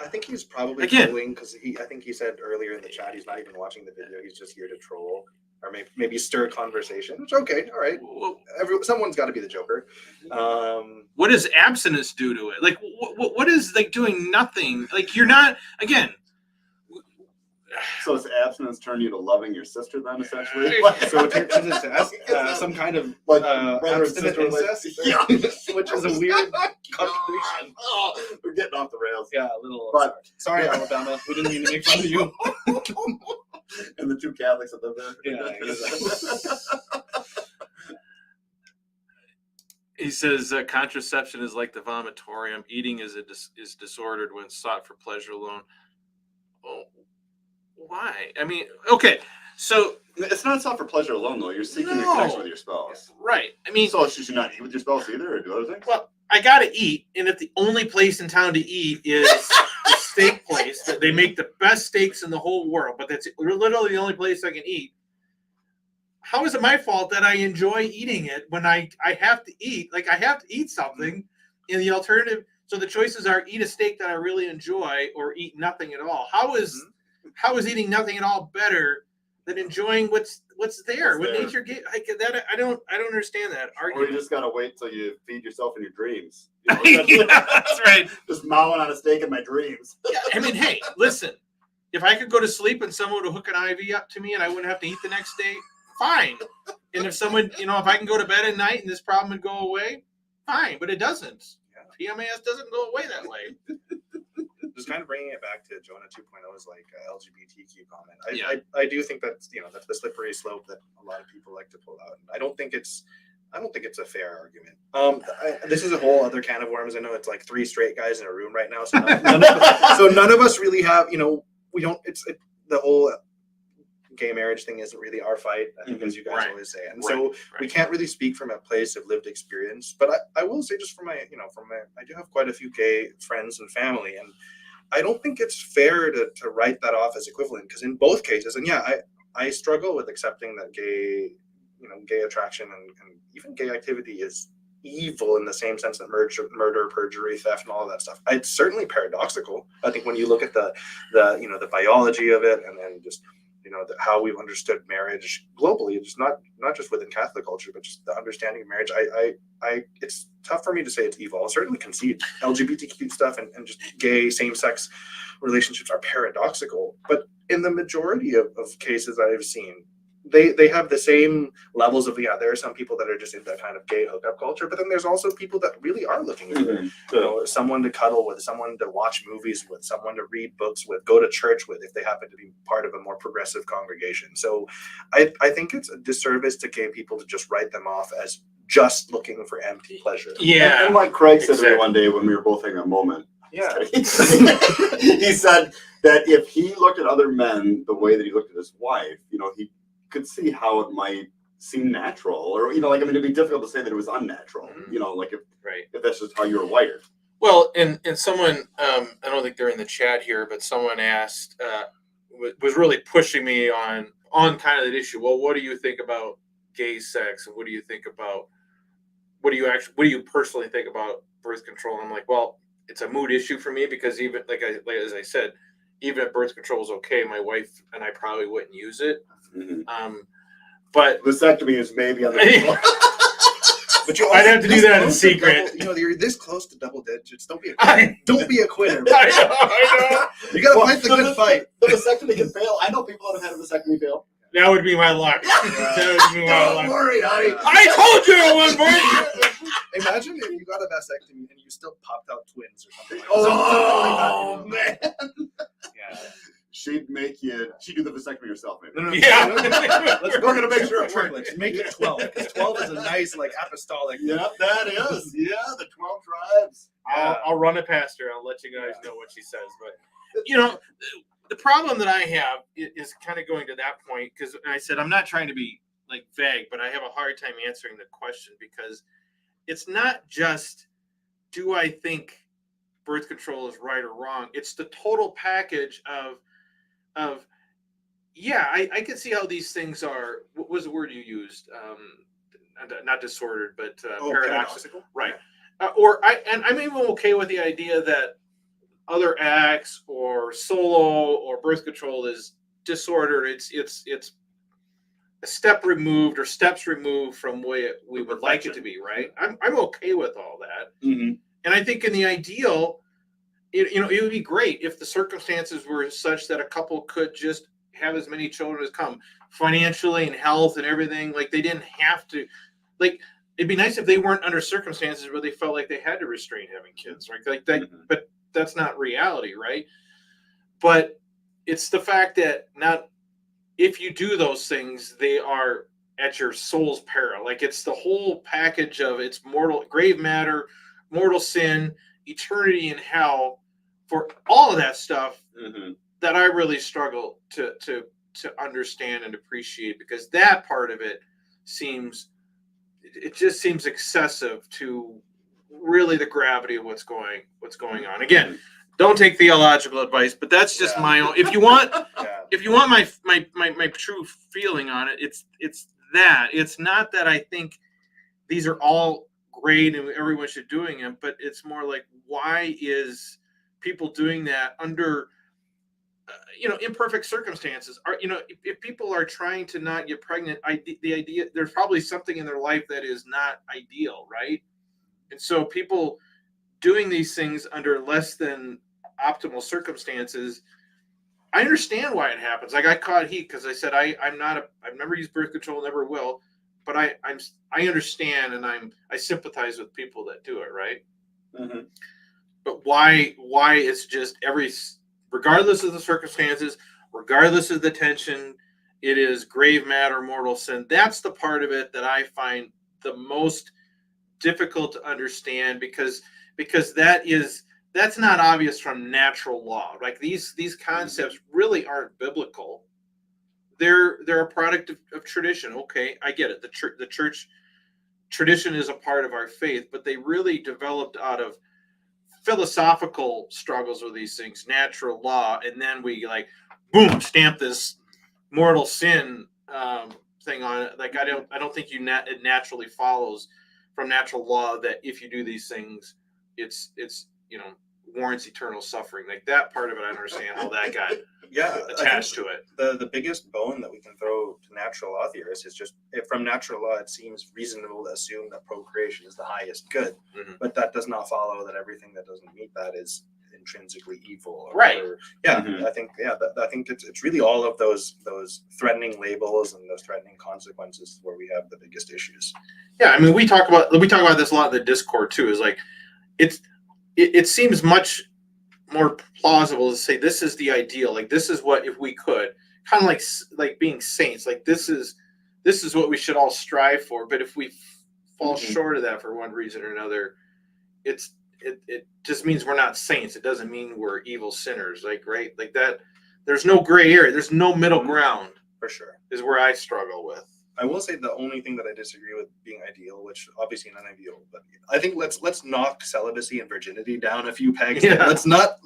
I think he's probably trolling because I think he said earlier in the chat he's not even watching the video. He's just here to troll or maybe stir conversation. Which, okay, all right. Someone's got to be the Joker. What does abstinence do to it? Like, what is like doing nothing? Like, you're not again. So does abstinence turn you to loving your sister then, essentially? So it turns into some kind of abstinent incest, which is a weird contradiction. We're getting off the rails. Yeah, a little. But sorry, Alabama, we didn't mean to make fun of you. And the 2 Catholics that live there. Yeah, exactly. He says contraception is like the vomitorium. Eating is disordered when sought for pleasure alone. Oh. Why? I mean, okay, so it's not sought for pleasure alone, though. You're seeking a connection with your spouse, right? I mean, so should you not eat with your spouse either, or do other things? Well, I gotta eat, and if the only place in town to eat is the steak place, they make the best steaks in the whole world, but that's literally the only place I can eat. How is it my fault that I enjoy eating it when I have to eat? Like, I have to eat something, and the alternative. So the choices are eat a steak that I really enjoy, or eat nothing at all. How is eating nothing at all better than enjoying what's there? What nature gave? I don't understand that argument. Or you just gotta wait till you feed yourself in your dreams. That's right. Just mowing on a steak in my dreams. Yeah, I mean, hey, listen. If I could go to sleep and someone would hook an IV up to me and I wouldn't have to eat the next day, fine. And if someone, if I can go to bed at night and this problem would go away, fine. But it doesn't. PMAS doesn't go away that way. Just kind of bringing it back to Jonah 2.0 is like LGBTQ comment. I do think that's that's the slippery slope that a lot of people like to pull out. And I don't think it's a fair argument. This is a whole other can of worms. I know it's like 3 straight guys in a room right now, so none of us really have. We don't. the whole gay marriage thing isn't really our fight, I think, as you guys Right. always say. And Right, so right. we can't really speak from a place of lived experience. But I will say, just from my, I do have quite a few gay friends and family, and I don't think it's fair to write that off as equivalent, because in both cases, and yeah, I struggle with accepting that gay attraction and even gay activity is evil in the same sense that murder, perjury, theft, and all of that stuff. It's certainly paradoxical. I think when you look at the biology of it, and then just how we've understood marriage globally, it's not just within Catholic culture, but just the understanding of marriage. It's tough for me to say it's evil. I'll certainly concede LGBTQ stuff and just gay same-sex relationships are paradoxical, but in the majority of cases I've seen, they have the same levels of, there are some people that are just in that kind of gay hookup culture, but then there's also people that really are looking for someone to cuddle with, someone to watch movies with, someone to read books with, go to church with, if they happen to be part of a more progressive congregation. So I think it's a disservice to gay people to just write them off as just looking for empty pleasure. Yeah. And like Craig said to me Exactly. one day when we were both having a moment, Yeah. he said that if he looked at other men the way that he looked at his wife, he could see how it might seem natural, or it'd be difficult to say that it was unnatural. If that's just how you were wired. Well, and someone, I don't think they're in the chat here, but someone asked, was really pushing me on kind of that issue. Well, what do you think about gay sex, and what do you personally think about birth control? And I'm like, well, it's a mood issue for me, because even as I said, even if birth control is okay, my wife and I probably wouldn't use it. Mm-hmm. But vasectomy is maybe on the But you I'd have to do that in close to secret. you're this close to double digits. Don't be a I quitter. know. You gotta fight the good fight. The vasectomy can fail. I know people that have had a vasectomy fail. That would be my luck. That would be my Don't luck. worry, honey. I told you at one point. Imagine if you got a vasectomy and you still popped out twins or something like Oh, something like that. man. Yeah. She'd do the vasectomy herself, maybe. No, Yeah. Let's We're gonna make sure it triplets. Make it 12. Because 12 is a nice apostolic. Yeah, that is. Yeah, the 12 tribes. I'll run it past her. I'll let you guys know what she says. But the problem that I have is kind of going to that point, because I said I'm not trying to be vague, but I have a hard time answering the question, because it's not just, do I think birth control is right or wrong? It's the total package of I can see how these things are. What was the word you used? Not disordered, but paradoxical. Right. I'm even okay with the idea that other acts or solo or birth control is disordered. It's a step removed or steps removed from the way we would like it to be. Right. I'm okay with all that. Mm-hmm. And I think in the ideal, it would be great if the circumstances were such that a couple could just have as many children as come, financially and health and everything. Like, they didn't have to, it'd be nice if they weren't under circumstances where they felt like they had to restrain having kids, right? Like that, but that's not reality, right? But it's the fact that if you do those things, they are at your soul's peril. Like, it's the whole package of it's mortal, grave matter, mortal sin, eternity in hell, for all of that stuff that I really struggle to understand and appreciate, because that part of it just seems excessive to really the gravity of what's going on. Again, don't take theological advice, but that's just my own. If you want my true feeling on it, it's that. It's not that I think these are all great and everyone should doing them, but it's more like, why is people doing that under imperfect circumstances? If people are trying to not get pregnant, the idea, there's probably something in their life that is not ideal, right? And so people doing these things under less than optimal circumstances, I understand why it happens. I got caught heat because I said I've never used birth control, never will, but I understand, and I sympathize with people that do it, right? Mm-hmm. But why it's just regardless of the circumstances, regardless of the tension, it is grave matter, mortal sin. That's the part of it that I find the most difficult to understand, because that is that's not obvious from natural law. Like these concepts really aren't biblical. They're a product of tradition. Okay, I get it. The church tradition is a part of our faith, but they really developed out of philosophical struggles with these things, natural law, and then we like boom stamp this mortal sin thing on it. Like I don't think it naturally follows from natural law that if you do these things, it's warrants eternal suffering. Like that part of it, I understand how that got attached to it. The biggest bone that we can throw to natural law theorists is just from natural law, it seems reasonable to assume that procreation is the highest good, but that does not follow that everything that doesn't meet that is intrinsically evil. Right. I think it's really all of those threatening labels and those threatening consequences where we have the biggest issues. Yeah, I mean we talk about this a lot in the Discord too. Is like it seems much more plausible to say this is the ideal. Like this is what if we could kind of like being saints. Like this is what we should all strive for. But if we fall short of that for one reason or another, it just means we're not saints. It doesn't mean we're evil sinners. Like right, like that. There's no gray area. There's no middle ground. For sure, is where I struggle with. I will say the only thing that I disagree with being ideal, which obviously not ideal, but I think let's knock celibacy and virginity down a few pegs. Yeah. Let's not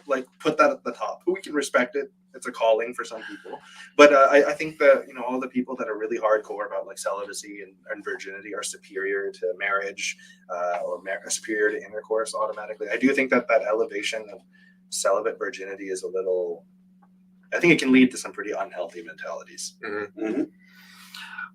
like put that at the top. We can respect it. It's a calling for some people, but I think that all the people that are really hardcore about like celibacy and virginity are superior to marriage or superior to intercourse automatically. I do think that elevation of celibate virginity is a little. I think it can lead to some pretty unhealthy mentalities.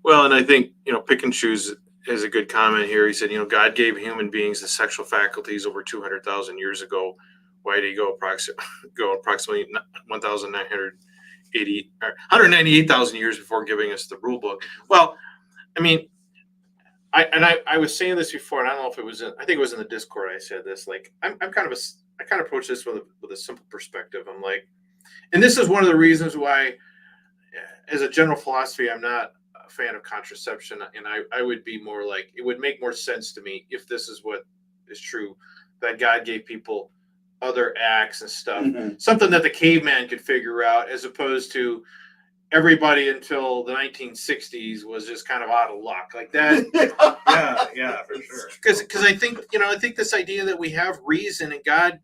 Well, and I think, Pick and Choose is a good comment here. He said, God gave human beings the sexual faculties over 200,000 years ago. Why did he go approximately 198,000 years before giving us the rule book? Well, I mean, I was saying this before, and I don't know if it was I think it was in the Discord. I said this, like, I kind of approach this with a simple perspective. I'm like, and this is one of the reasons why, as a general philosophy, I'm not a fan of contraception, and I would be more like, it would make more sense to me if this is what is true, that God gave people other acts and stuff, something that the caveman could figure out, as opposed to everybody until the 1960s was just kind of out of luck like that. yeah, for sure. Because I think this idea that we have reason, and God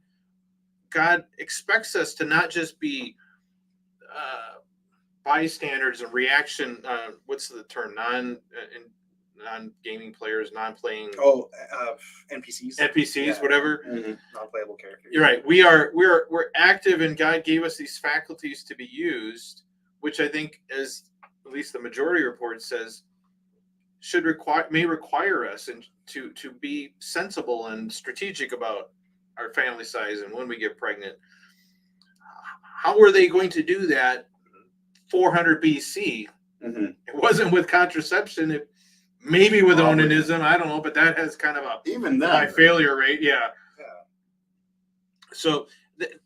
expects us to not just be bystanders and reaction. What's the term? Non-gaming players, non-playing. NPCs, whatever. Non-playable characters. You're right. We're active, and God gave us these faculties to be used, which I think, as at least the majority report says, may require us and to be sensible and strategic about our family size and when we get pregnant. How were they going to do that 400 BC? It wasn't with contraception. Maybe with onanism, I don't know, but that has kind of a high failure rate. Yeah. So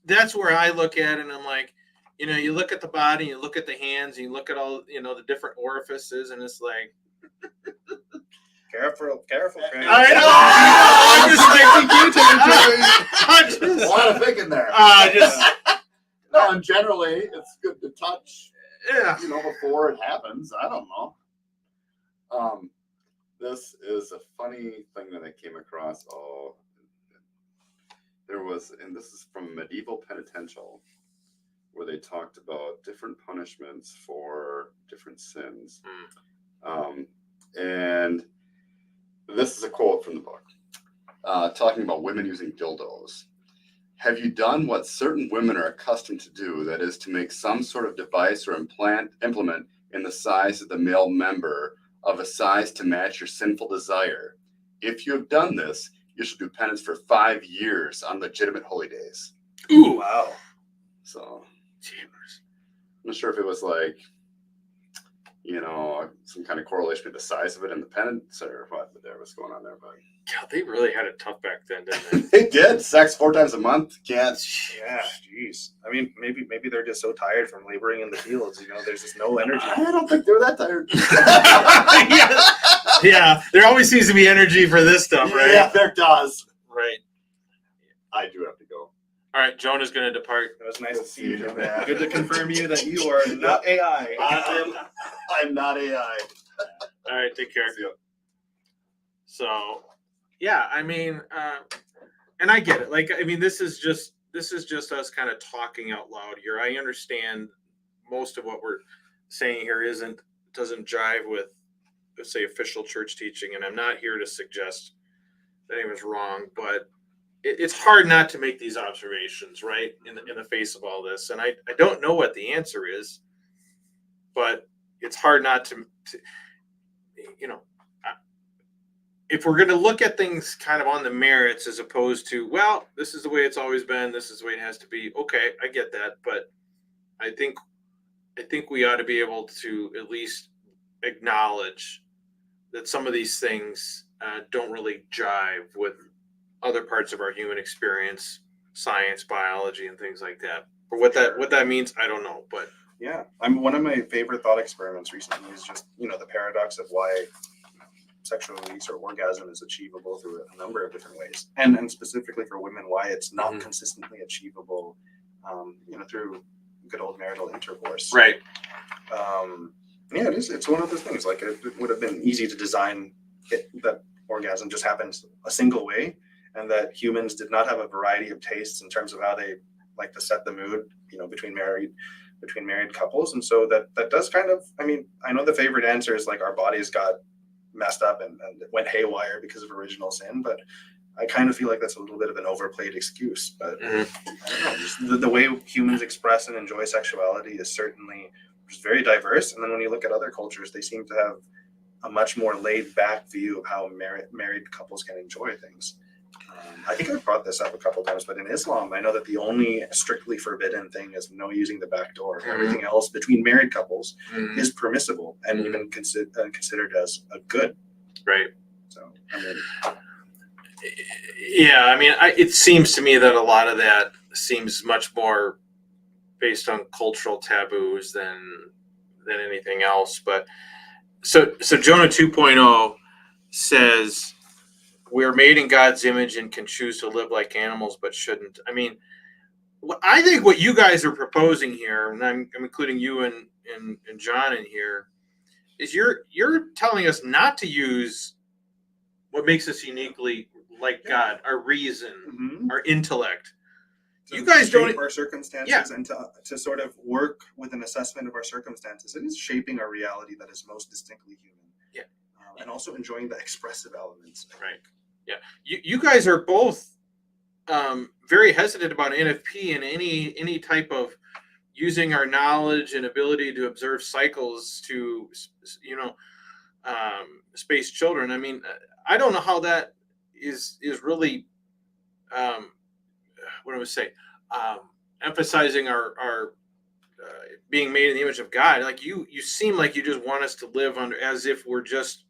that's where I look at it, and I'm like, you look at the body, you look at the hands, you look at all, the different orifices, and it's like, Careful. I know. A lot of thinking there. No, and generally it's good to touch. Yeah. Before it happens. I don't know. This is a funny thing that I came across. And this is from Medieval Penitential, where they talked about different punishments for different sins. And this is a quote from the book, talking about women using dildos. Have you done what certain women are accustomed to do, that is, to make some sort of device or implement in the size of the male member of a size to match your sinful desire? If you have done this, you should do penance for 5 years on legitimate holy days. Ooh, wow. So, I'm not sure if it was like, some kind of correlation with the size of it and the penance or what was going on there, but God, they really had it tough back then, didn't they? They did. Sex 4 times a month. Can't. Yeah, jeez. I mean, maybe they're just so tired from laboring in the fields. There's just no energy. I don't think they were that tired. Yeah, there always seems to be energy for this stuff, right? Yeah, there does. Right. I do have to go. All right, Jonah's going to depart. It was nice to see you, Jonah. Yeah. Good to confirm you that you are not AI. I'm not AI. All right, take care. See ya. So, yeah, I mean, and I get it. Like, I mean, this is just us kind of talking out loud here. I understand most of what we're saying here doesn't jive with, let's say, official church teaching, and I'm not here to suggest that anyone's wrong, but it's hard not to make these observations, right, in the face of all this. And I don't know what the answer is, but it's hard not to you know, if we're going to look at things kind of on the merits as opposed to, well, this is the way it's always been, this is the way it has to be. Okay, I get that, but I think we ought to be able to at least acknowledge that some of these things don't really jive with other parts of our human experience, science, biology, and things like that. Or what that means, I don't know, but Yeah, one of my favorite thought experiments recently is just, the paradox of why sexual release or orgasm is achievable through a number of different ways, and specifically for women, why it's not consistently achievable, through good old marital intercourse. right. Yeah, it is. It's one of those things. Like, it would have been easy to design it that orgasm just happens a single way, and that humans did not have a variety of tastes in terms of how they like to set the mood, between married couples. And so that does kind of, I mean, I know the favorite answer is like our bodies got messed up and it went haywire because of original sin, but I kind of feel like that's a little bit of an overplayed excuse. But I don't know, just the way humans express and enjoy sexuality is certainly just very diverse. And then when you look at other cultures, they seem to have a much more laid back view of how married couples can enjoy things. I think I've brought this up a couple times, but in Islam, I know that the only strictly forbidden thing is no using the back door. Everything else between married couples is permissible and even considered as a good. Right. So, I mean, yeah, I mean, it seems to me that a lot of that seems much more based on cultural taboos than anything else. But so Jonah 2.0 says, we're made in God's image and can choose to live like animals, but shouldn't. I mean, I think what you guys are proposing here, and I'm including you and John in here, is you're telling us not to use what makes us uniquely like God, our reason, our intellect. You guys don't shape our circumstances and to sort of work with an assessment of our circumstances. It is shaping our reality that is most distinctly human. Yeah. And also enjoying the expressive elements. Right. Yeah. You guys are both very hesitant about NFP and any type of using our knowledge and ability to observe cycles to, space children. I mean, I don't know how that is really, what do I say, emphasizing our being made in the image of God. Like you seem like you just want us to live under as if we're just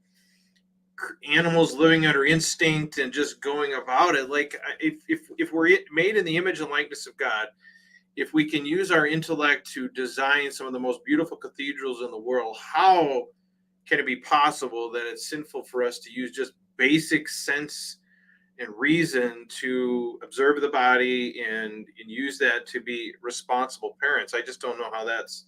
animals living under instinct and just going about it. Like if we're made in the image and likeness of God, if we can use our intellect to design some of the most beautiful cathedrals in the world, how can it be possible that it's sinful for us to use just basic sense and reason to observe the body and use that to be responsible parents? I just don't know how that's.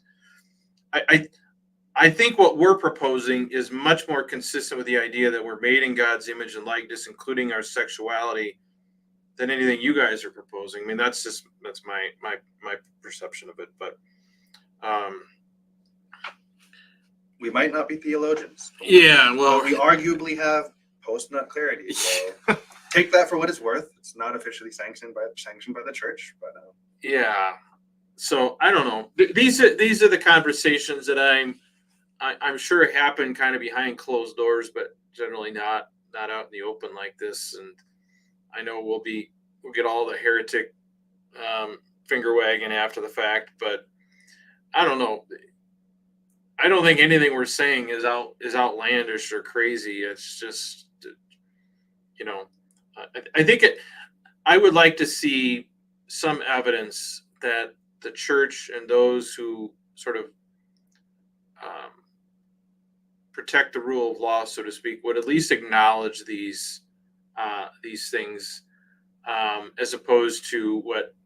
I think what we're proposing is much more consistent with the idea that we're made in God's image and likeness, including our sexuality, than anything you guys are proposing. I mean, that's my perception of it. But we might not be theologians. Yeah, well, we arguably have post-nut clarity. So take that for what it's worth. It's not officially sanctioned by the church, but yeah. So I don't know. These are the conversations that I'm sure happen kind of behind closed doors, but generally not out in the open like this. And I know we'll get all the heretic finger wagging after the fact, but I don't know. I don't think anything we're saying is outlandish or crazy. It's just, I think I would like to see some evidence that the church and those who sort of protect the rule of law, so to speak, would at least acknowledge these things, as opposed to what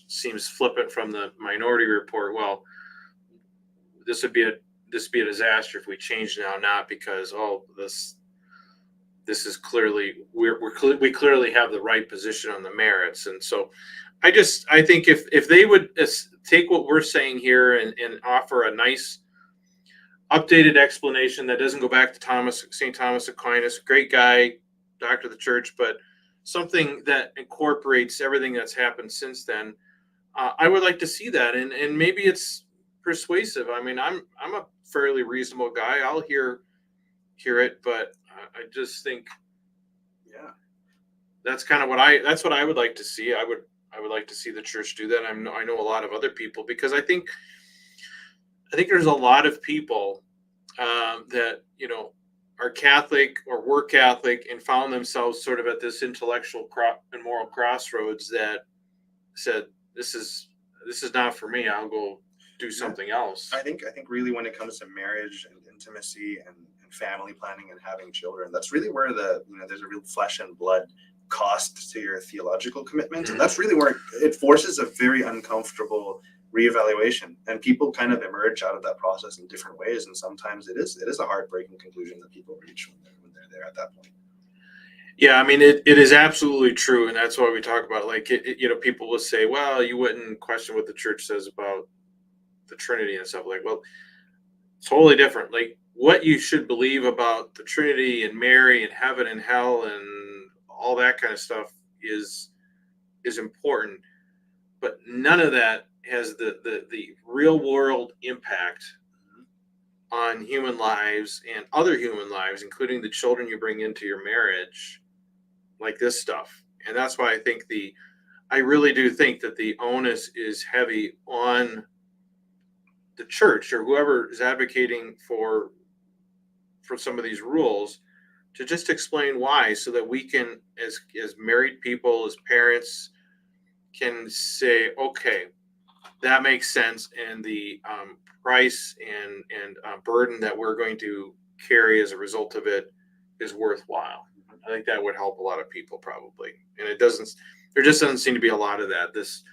seems flippant from the Minority Report. Well, this would be a disaster if we change now, not because this is clearly we clearly have the right position on the merits. And so I think if they would take what we're saying here and offer a nice updated explanation that doesn't go back to St. Thomas Aquinas, great guy, doctor of the church, but something that incorporates everything that's happened since then, I would like to see that. And maybe it's persuasive. I mean, I'm a fairly reasonable guy. I'll hear it, but I just think, yeah, that's kind of what I would like to see. I would like to see the church do that. I know a lot of other people, because I think there's a lot of people that are Catholic or were Catholic and found themselves sort of at this intellectual and moral crossroads that said, this is not for me. I'll go do something else. I think really when it comes to marriage and intimacy and family planning and having children, that's really where there's a real flesh and blood cost to your theological commitment, and that's really where it forces a very uncomfortable reevaluation, and people kind of emerge out of that process in different ways, and sometimes it is a heartbreaking conclusion that people reach when they're there at that point. Yeah, I mean, it is absolutely true, and that's why we talk about people will say, well, you wouldn't question what the church says about the Trinity and stuff. Like, well, totally different. Like, what you should believe about the Trinity and Mary and heaven and hell and all that kind of stuff is important, but none of that has the real world impact on human lives and other human lives, including the children you bring into your marriage, like this stuff. And that's why I really do think that the onus is heavy on the church or whoever is advocating for some of these rules to just explain why, so that we can, as married people, as parents, can say, okay, that makes sense, and the price and burden that we're going to carry as a result of it is worthwhile. I think that would help a lot of people, probably. And there just doesn't seem to be a lot of that. This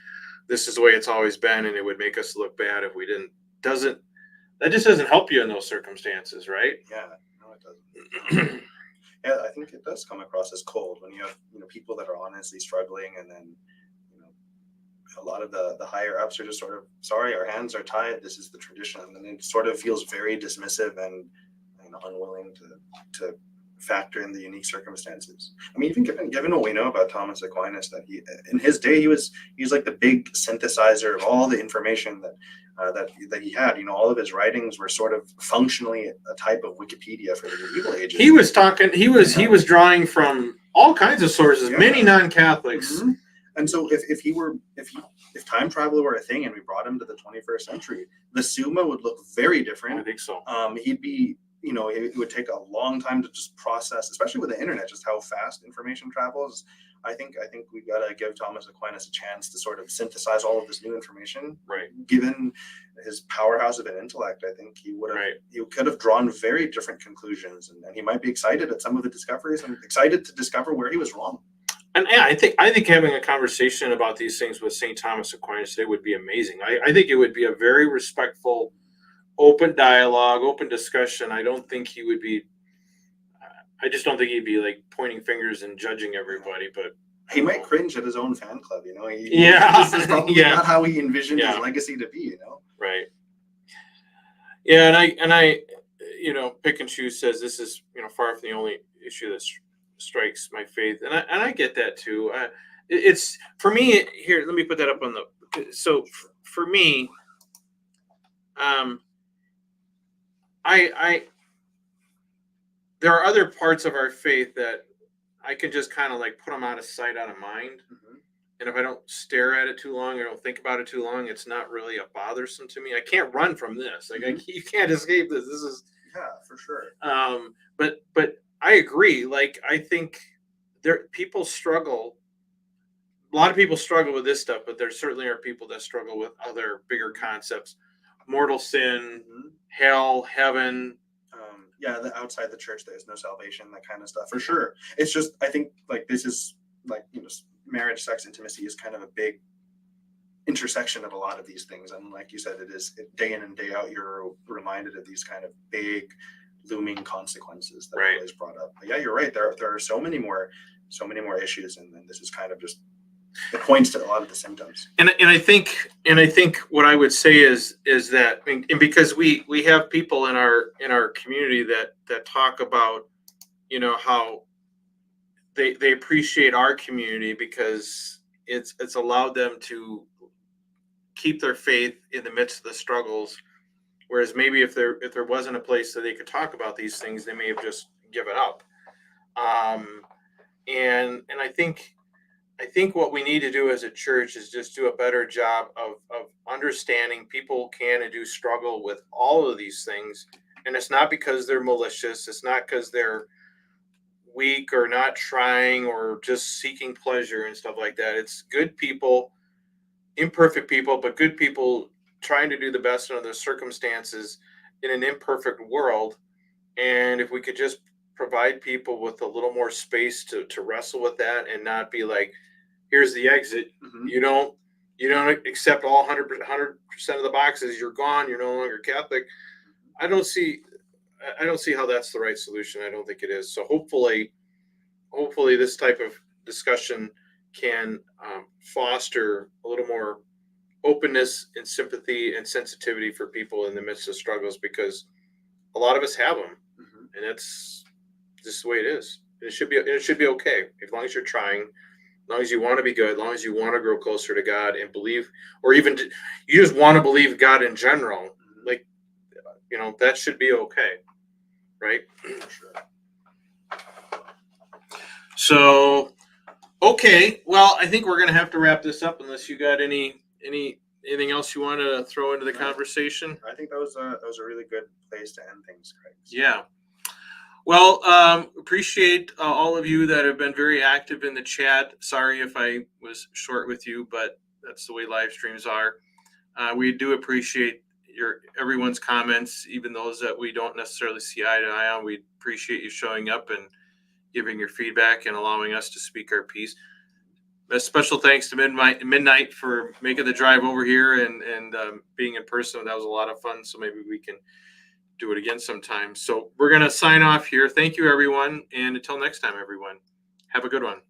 is the way it's always been, and it would make us look bad if we didn't. That just doesn't help you in those circumstances, right? Yeah, no, it doesn't. Yeah, I think it does come across as cold when you have people that are honestly struggling, and then a lot of the higher ups are just sort of, sorry, our hands are tied, this is the tradition, and it sort of feels very dismissive and unwilling to factor in the unique circumstances. I mean, even given what we know about Thomas Aquinas, that he in his day he was like the big synthesizer of all the information that he had. All of his writings were sort of functionally a type of Wikipedia for the medieval ages. He was drawing from all kinds of sources, many non-Catholics. Mm-hmm. And so if time travel were a thing and we brought him to the 21st century, the Summa would look very different. I think so. He'd be, it would take a long time to just process, especially with the internet, just how fast information travels. I think we got to give Thomas Aquinas a chance to sort of synthesize all of this new information. Right. Given his powerhouse of an intellect, I think he could have drawn very different conclusions, and he might be excited at some of the discoveries and excited to discover where he was wrong. And yeah, I think having a conversation about these things with St. Thomas Aquinas today would be amazing. I think it would be a very respectful, open dialogue, open discussion. I don't think he would be. I just don't think he'd be like pointing fingers and judging everybody. But he might cringe at his own fan club. This is probably not how he envisioned his legacy to be. Right. Yeah, and I, Pick and Choose says this is far from the only issue that strikes my faith, and I get that too. It's for me here. Let me put that up on the. So for me, I there are other parts of our faith that I can just kind of like put them out of sight, out of mind. Mm-hmm. And if I don't stare at it too long or don't think about it too long, it's not really a bothersome to me. I can't run from this. Like you can't escape this. This is for sure. But I agree. Like I think people struggle. A lot of people struggle with this stuff, but there certainly are people that struggle with other bigger concepts: mortal sin, hell, heaven. Outside the church, there's no salvation, that kind of stuff. For sure. It's just, I think, like, this is, like, marriage, sex, intimacy is kind of a big intersection of a lot of these things. And like you said, it is day in and day out, you're reminded of these kind of big looming consequences that are always brought up. But yeah, you're right. There are so many more issues, and then this is kind of just, it points to a lot of the symptoms. And I think what I would say is that, and because we have people in our community that talk about, you know, how they appreciate our community because it's allowed them to keep their faith in the midst of the struggles. Whereas maybe if there wasn't a place that they could talk about these things, they may have just given up. And I think what we need to do as a church is just do a better job of understanding people can and do struggle with all of these things. And it's not because they're malicious. It's not because they're weak or not trying or just seeking pleasure and stuff like that. It's good people, imperfect people, but good people trying to do the best under their circumstances in an imperfect world. And if we could just provide people with a little more space to wrestle with that and not be like, here's the exit. Mm-hmm. You don't accept all 100% of the boxes. You're gone. You're no longer Catholic. I don't see how that's the right solution. I don't think it is. So hopefully this type of discussion can foster a little more openness and sympathy and sensitivity for people in the midst of struggles, because a lot of us have them, and that's just the way it is. It should be okay as long as you're trying, as long as you want to be good, as long as you want to grow closer to God and believe, or even you just want to believe God in general. Like, you know, that should be okay, right? Sure. So, okay, well, I think we're gonna have to wrap this up unless you got anything else you want to throw into the conversation. I think that was a really good place to end things, Craig. Yeah. Well, appreciate all of you that have been very active in the chat. Sorry if I was short with you, but that's the way live streams are. We do appreciate everyone's comments, even those that we don't necessarily see eye to eye on. We appreciate you showing up and giving your feedback and allowing us to speak our piece. A special thanks to Midnight for making the drive over here and being in person. That was a lot of fun. So maybe we can do it again sometime. So we're going to sign off here. Thank you, everyone. And until next time, everyone, have a good one.